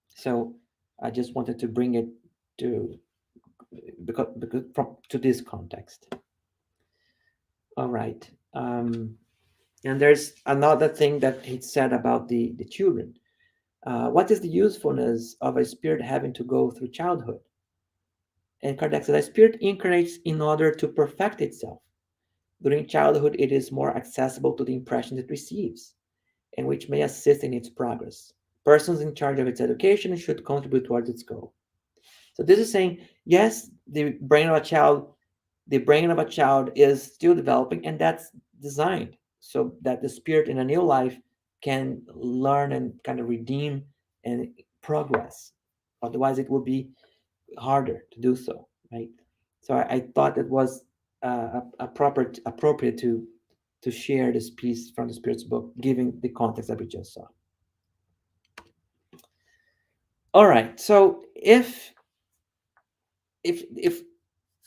So I just wanted to bring it to because from to this context. All right. And there's another thing that he said about the children. What is the usefulness of a spirit having to go through childhood? And Kardec said, a spirit incarnates in order to perfect itself. During childhood, it is more accessible to the impressions it receives, and which may assist in its progress. Persons in charge of its education should contribute towards its goal. So this is saying, yes, the brain of a child is still developing, and that's designed so that the spirit in a new life can learn and kind of redeem and progress. Otherwise, it will be harder to do so, right? So I thought it was appropriate to share this piece from the Spirit's book, given the context that we just saw. All right. So if if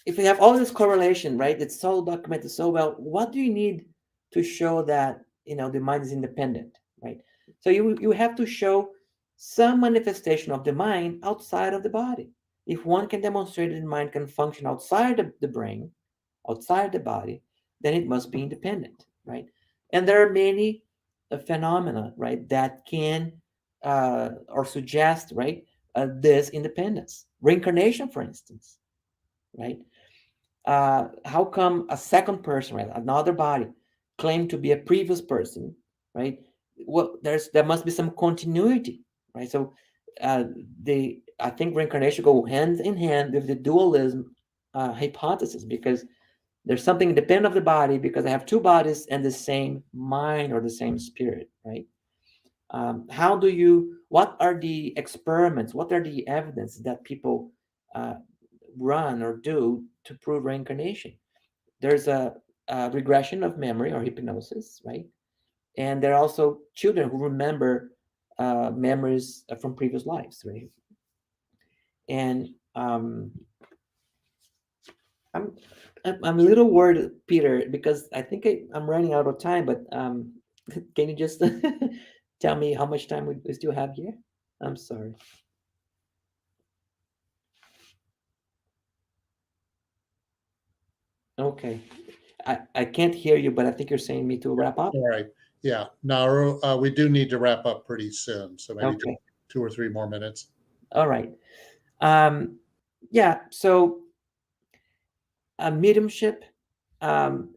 if we have all this correlation, right? It's so documented so well. What do you need to show that the mind is independent, right? So you have to show some manifestation of the mind outside of the body. If one can demonstrate that the mind can function outside the brain, outside the body, then it must be independent, right? And there are many phenomena, right, that can or suggest, right, this independence. Reincarnation, for instance, right? How come a second person, right, another body, claimed to be a previous person, right? Well, there must be some continuity, right? So uh, I think reincarnation go hand in hand with the dualism hypothesis, because there's something independent of the body because I have two bodies and the same mind or the same spirit, right? How do you? What are the experiments? What are the evidence that people uh, run or do to prove reincarnation? There's a regression of memory or hypnosis, right? And there are also children who remember memories from previous lives, right? And I'm I'm a little worried, Peter, because I think I'm running out of time. But can you just tell me how much time we still have here? I'm sorry. Okay, I can't hear you, but I think you're saying me to wrap up. All right. Yeah. Now, we do need to wrap up pretty soon. So maybe just Okay, 2 or 3 more minutes. all right. Um, yeah. So mediumship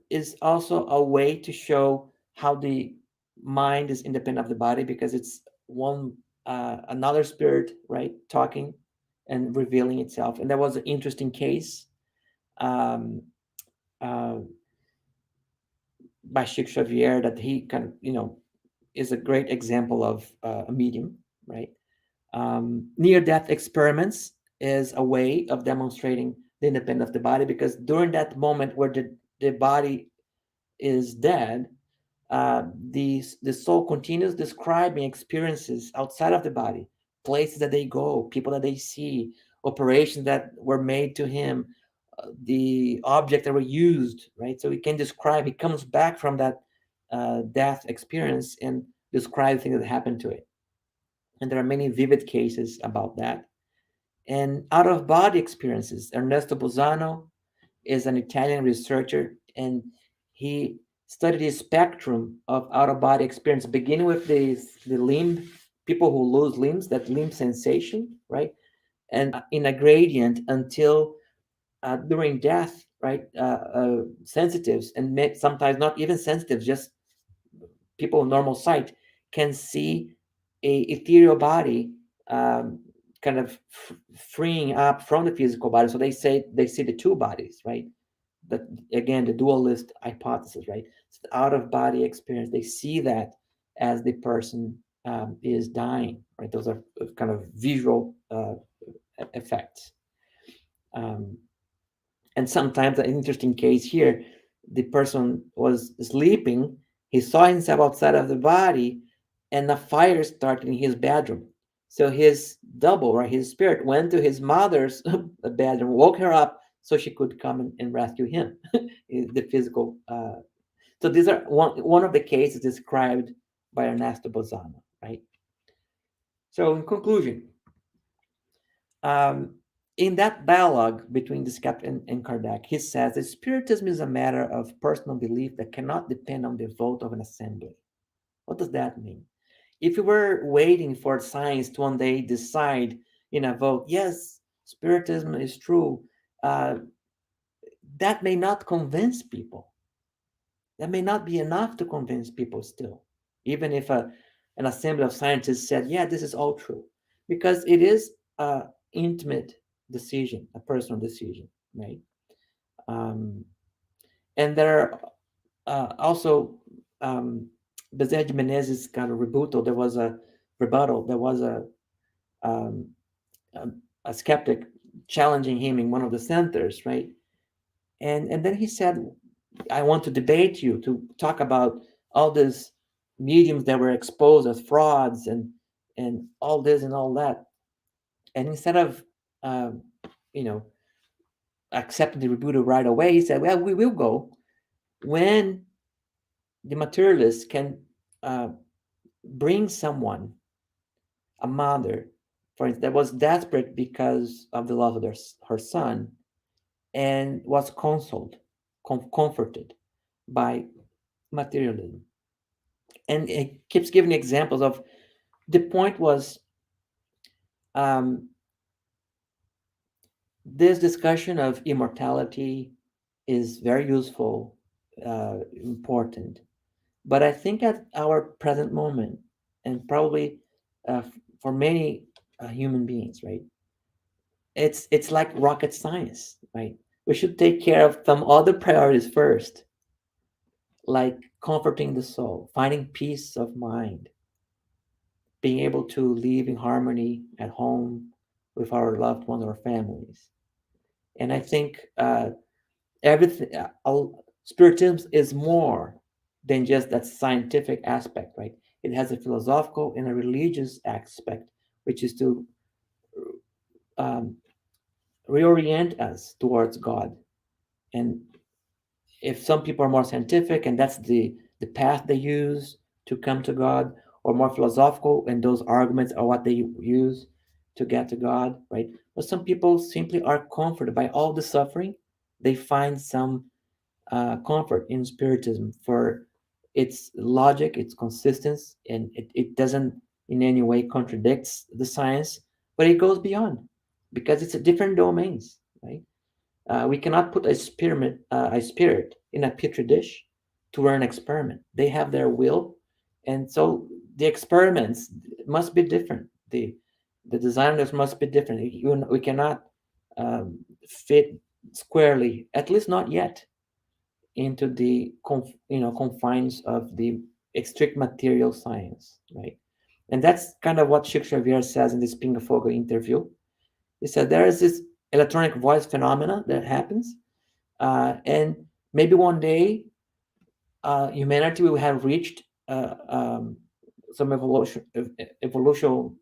is also a way to show how the mind is independent of the body, because it's one another spirit, right, talking and revealing itself. And there was an interesting case um, uh, by Chic Xavier that he kind of is a great example of a medium, right? Near death experiments is a way of demonstrating the independence of the body, because during that moment where the body is dead, uh, the soul continues describing experiences outside of the body, places that they go, people that they see, operations that were made to him, the objects that were used, right? So he can describe, he comes back from that death experience and describe things that happened to it. And there are many vivid cases about that. And out of body experiences, Ernesto Bozano is an Italian researcher, and he studied the spectrum of out of body experience, beginning with the limb, people who lose limbs, that limb sensation, right? And in a gradient until during death, right? Sensitives and sometimes not even sensitives, just people with normal sight can see a ethereal body um, kind of freeing up from the physical body. So they say they see the two bodies, right? That again, the dualist hypothesis, right? It's the out of body experience. They see that as the person is dying, right? Those are kind of visual effects. Um, and sometimes an interesting case here, the person was sleeping, he saw himself outside of the body, and a fire started in his bedroom. So his double, right, his spirit went to his mother's bedroom, woke her up so she could come and rescue him, the physical. So these are one of the cases described by Ernesto Bozano, right? So in conclusion, um, in that dialogue between the skeptic and Kardec, he says that Spiritism is a matter of personal belief that cannot depend on the vote of an assembly. What does that mean? If you were waiting for science to one day decide in a vote, yes, Spiritism is true, uh, that may not convince people. That may not be enough to convince people still, even if an assembly of scientists said, yeah, this is all true, because it is an intimate decision, a personal decision, right? Um, and there are also um, Bezerra de Menezes kind of rebuttal. There was a rebuttal. There was um, a skeptic challenging him in one of the centers, right? And then he said, I want to debate you to talk about all these mediums that were exposed as frauds and all this and all that. And instead of um, you know accepting the rebuttal right away, he said, well, we will go when the materialist can uh, bring someone, a mother, for instance, that was desperate because of the loss of her son, and was consoled, comforted by materialism. And it keeps giving examples of, the point was, um, this discussion of immortality is very useful, important. But I think at our present moment, and probably for many human beings, right, it's like rocket science, right? We should take care of some other priorities first, like comforting the soul, finding peace of mind, being able to live in harmony at home with our loved ones or families. And I think everything, spiritism is more than just that scientific aspect, right? It has a philosophical and a religious aspect, which is to um, reorient us towards God. And if some people are more scientific and that's the path they use to come to God, or more philosophical and those arguments are what they use to get to God, right? But some people simply are comforted by all the suffering. They find some comfort in Spiritism for its logic, its consistency, and it doesn't in any way contradicts the science, but it goes beyond, because it's a different domains, right? We cannot put a spirit in a petri dish to run an experiment. They have their will, and so the experiments must be different. The designers must be different. We cannot um, fit squarely, at least not yet, into the confines of the strict material science, right? And that's kind of what Chic Xavier says in this Pingafogo interview. He said there is this electronic voice phenomena that happens, and maybe one day humanity will have reached some evolution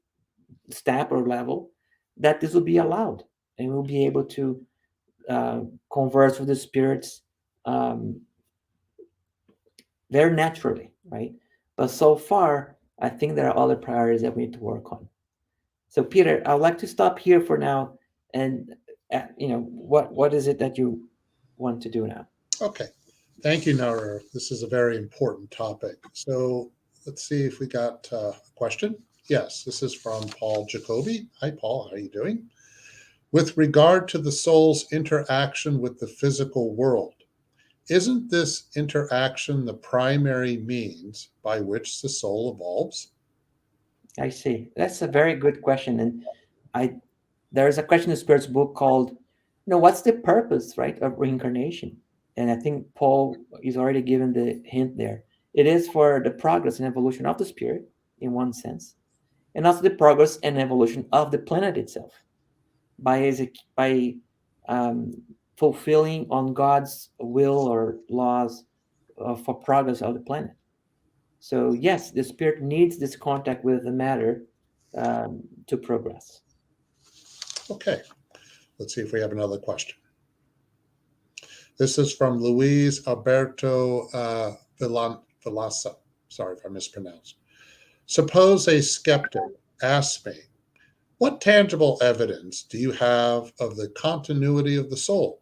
step or level that this will be allowed, and we'll be able to uh, converse with the spirits um, very naturally, right? But so far, I think there are other priorities that we need to work on. So, Peter, I would like to stop here for now, and what is it that you want to do now? Okay. Thank you, Nahur. This is a very important topic. So let's see if we got a question. Yes, this is from Paul Jacoby. Hi, Paul. How are you doing? With regard to the soul's interaction with the physical world, isn't this interaction the primary means by which the soul evolves? I see. That's a very good question, and I there's a question in Spirit's book called, what's the purpose, right, of reincarnation? And I think Paul is already given the hint there. It is for the progress and evolution of the spirit, in one sense, and also the progress and evolution of the planet itself by um, fulfilling on God's will or laws for progress of the planet. So yes, the spirit needs this contact with the matter to progress. Okay, let's see if we have another question. This is from Luis Alberto Villasa. Sorry if I mispronounced. Suppose a skeptic asks me, what tangible evidence do you have of the continuity of the soul?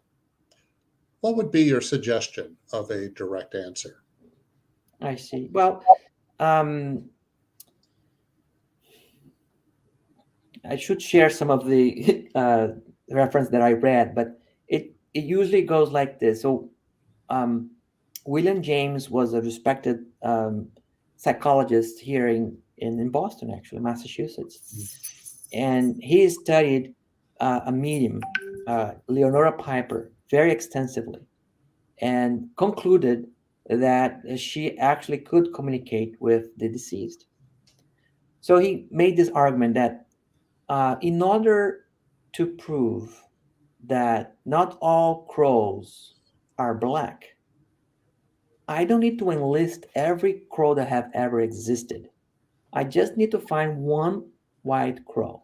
What would be your suggestion of a direct answer? I see. Well, um, I should share some of the reference that I read, but it usually goes like this. So, um, William James was a respected psychologist here in Boston, actually, Massachusetts, and he studied a medium, Leonora Piper, very extensively, and concluded that she actually could communicate with the deceased. So he made this argument that in order to prove that not all crows are black, I don't need to enlist every crow that have ever existed. I just need to find one white crow.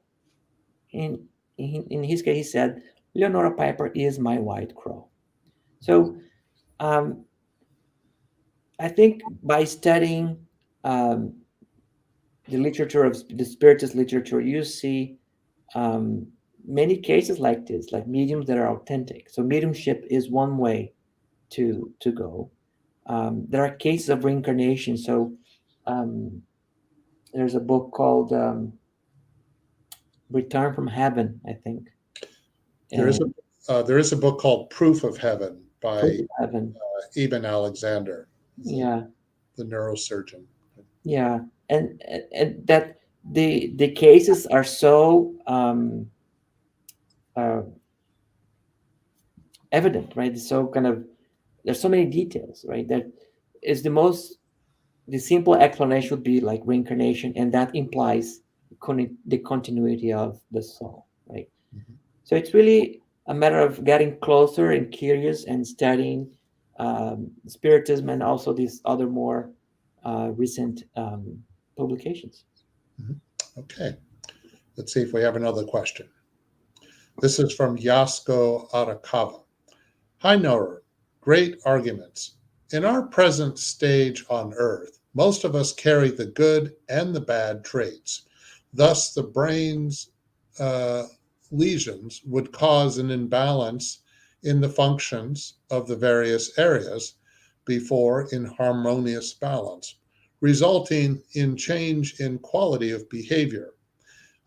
In, in his case, he said, Leonora Piper is my white crow. So um, I think by studying um, the literature of the Spiritist literature, you see um, many cases like this, like mediums that are authentic. So mediumship is one way to go. There are cases of reincarnation. So um, there's a book called Return from Heaven, I think, There is and a book called Proof of Heaven Proof by of Heaven. Eben Alexander, Yeah, the neurosurgeon. yeah, and that the cases are so uh, evident, right? It's so kind of there's so many details, right? That is the simple explanation would be like reincarnation, and that implies the continuity of the soul, right? Mhm. So it's really a matter of getting closer and curious and studying Spiritism and also these other more recent publications. Mhm. Okay, let's see if we have another question. This is from Yasko Arakawa. Hi, Noor. Great arguments. In our present stage on Earth, most of us carry the good and the bad traits. Thus, the brain's uh, lesions would cause an imbalance in the functions of the various areas before in harmonious balance, resulting in change in quality of behavior.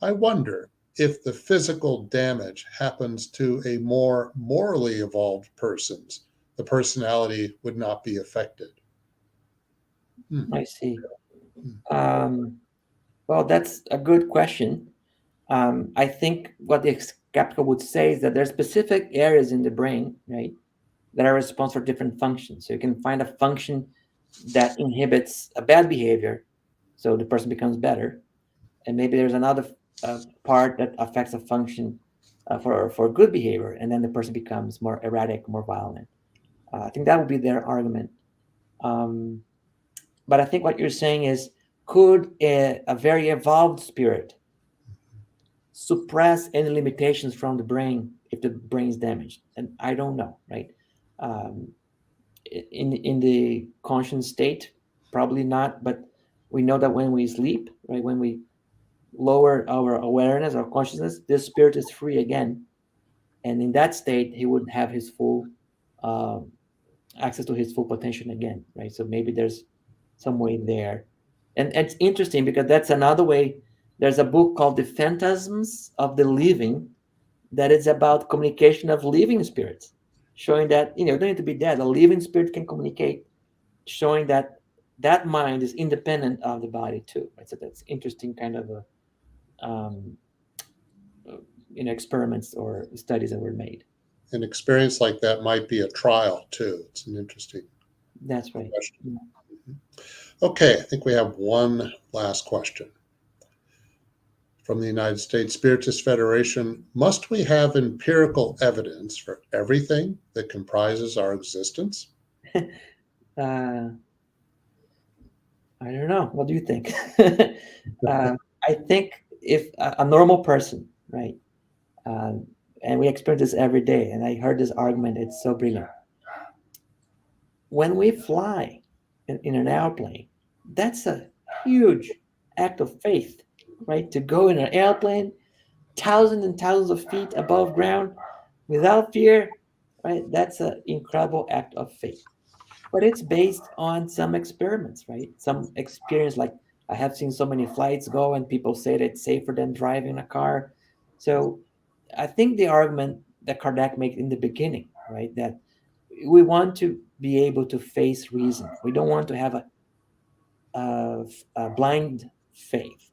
I wonder if the physical damage happens to a more morally evolved person's, the personality would not be affected. Hmm. I see. Hmm. Um, well, that's a good question. I think what the skeptical would say is that there are specific areas in the brain, right, that are responsible for different functions. So you can find a function that inhibits a bad behavior, so the person becomes better, and maybe there's another part that affects a function for good behavior, and then the person becomes more erratic, more violent. I think that would be their argument. Um, but I think what you're saying is, could a very evolved spirit suppress any limitations from the brain if the brain is damaged? And I don't know, right? Um, in the conscious state, probably not. But we know that when we sleep, right, when we lower our awareness, our consciousness, this spirit is free again, and in that state, he would have his full uh, access to his full potential again, right? So maybe there's some way there, and it's interesting because that's another way. There's a book called The Phantasms of the Living that is about communication of living spirits, showing that you don't need to be dead. A living spirit can communicate, showing that that mind is independent of the body too. Right? So that's interesting, kind of a experiments or studies that were made. An experience like that might be a trial too. It's an interesting That's right. question. Yeah. Okay, I think we have one last question from the United States Spiritist Federation. Must we have empirical evidence for everything that comprises our existence? uh, I don't know. What do you think? I think if a normal person, right, uh, and we experience this every day, and I heard this argument, it's so brilliant. When we fly in an airplane, that's a huge act of faith, right? To go in an airplane thousands and thousands of feet above ground without fear, right? That's an incredible act of faith. But it's based on some experiments, right? Some experience, like I have seen so many flights go, and people say that it's safer than driving a car. So I think the argument that Kardec made in the beginning, right, that we want to be able to face reason. We don't want to have a, a blind faith.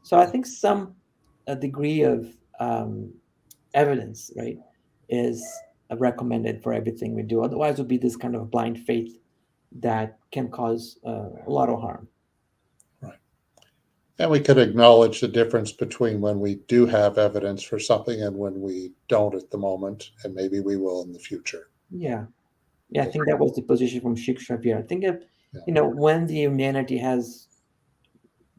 So I think some a degree of um, evidence, right, is recommended for everything we do. Otherwise, it would be this kind of blind faith that can cause a lot of harm. Right. And we could acknowledge the difference between when we do have evidence for something and when we don't at the moment, and maybe we will in the future. Yeah. Yeah, I think that was the position from Sheikh Xavier. I think if, Yeah. when the humanity has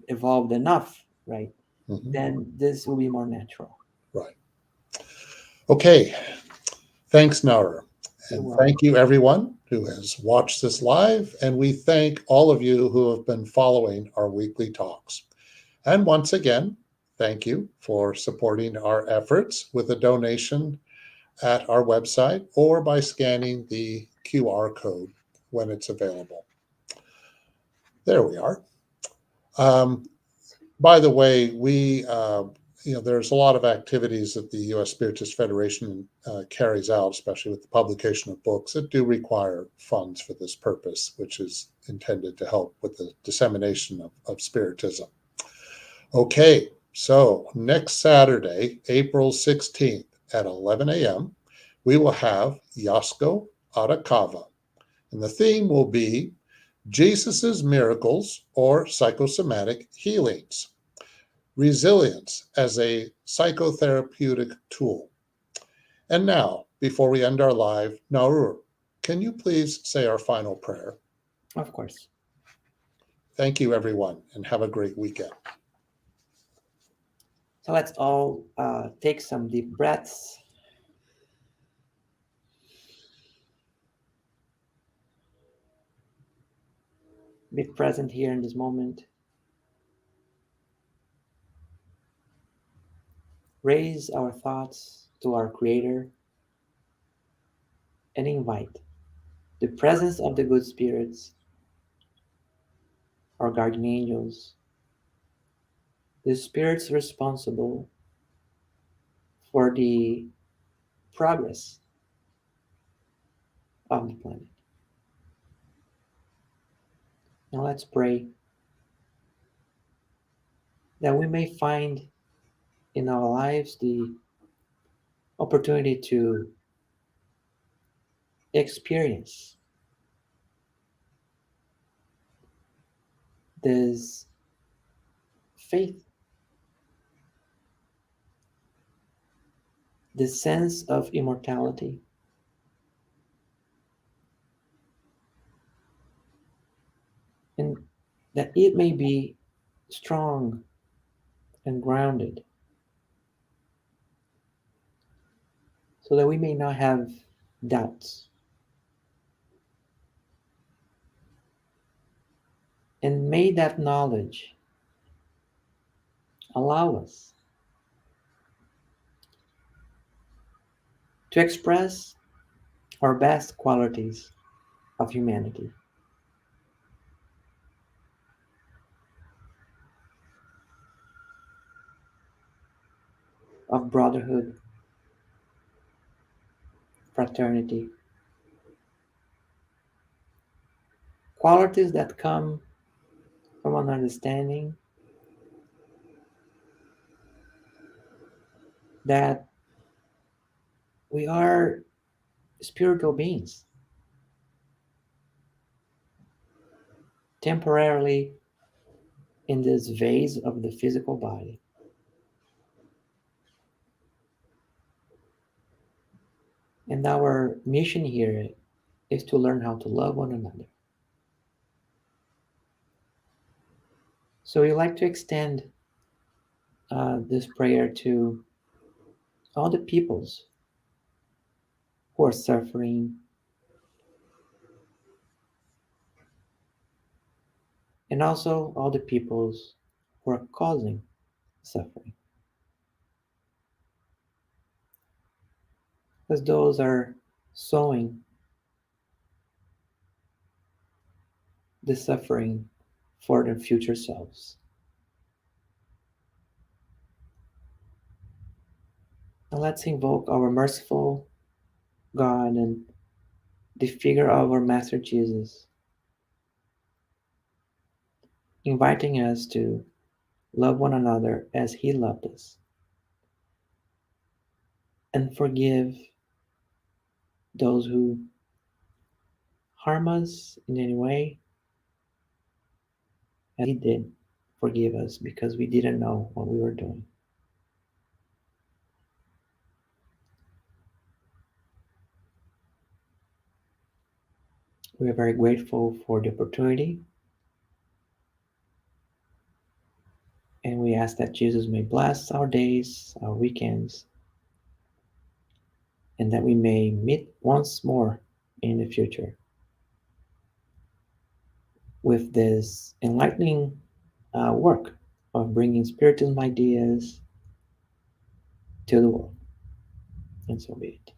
evolved enough, right, Mhm. then this will be more natural. Right. Okay. Thanks, Nara. You're And welcome. thank you, everyone who has watched this live. And we thank all of you who have been following our weekly talks. And once again, thank you for supporting our efforts with a donation at our website or by scanning the QR code when it's available. There we are. Um, by the way, there's a lot of activities that the U.S. Spiritist Federation carries out, especially with the publication of books that do require funds for this purpose, which is intended to help with the dissemination of Spiritism. Okay, so next Saturday, April 16th at 11 a.m., we will have Yasko Arakawa, and the theme will be Jesus's miracles or psychosomatic healings, resilience as a psychotherapeutic tool. And now, before we end our live, Nahur, can you please say our final prayer? Of course. Thank you, everyone, and have a great weekend. So let's all take some deep breaths. Be present here in this moment. Raise our thoughts to our Creator and invite the presence of the good spirits, our guardian angels, the spirits responsible for the progress of the planet. Now let's pray that we may find in our lives the opportunity to experience this faith, this sense of immortality, and that it may be strong and grounded so that we may not have doubts. And may that knowledge allow us to express our best qualities of humanity, of brotherhood, fraternity, qualities that come from an understanding that we are spiritual beings, temporarily in this vase of the physical body. And our mission here is to learn how to love one another. So we like to extend this prayer to all the peoples who are suffering, and also all the peoples who are causing suffering. Because those are sowing the suffering for their future selves. And let's invoke our merciful God and the figure of our Master Jesus, inviting us to love one another as He loved us and forgive those who harm us in any way as He did forgive us because we didn't know what we were doing. We are very grateful for the opportunity, and we ask that Jesus may bless our days, our weekends, and that we may meet once more in the future with this enlightening work of bringing Spiritism ideas to the world. And so be it.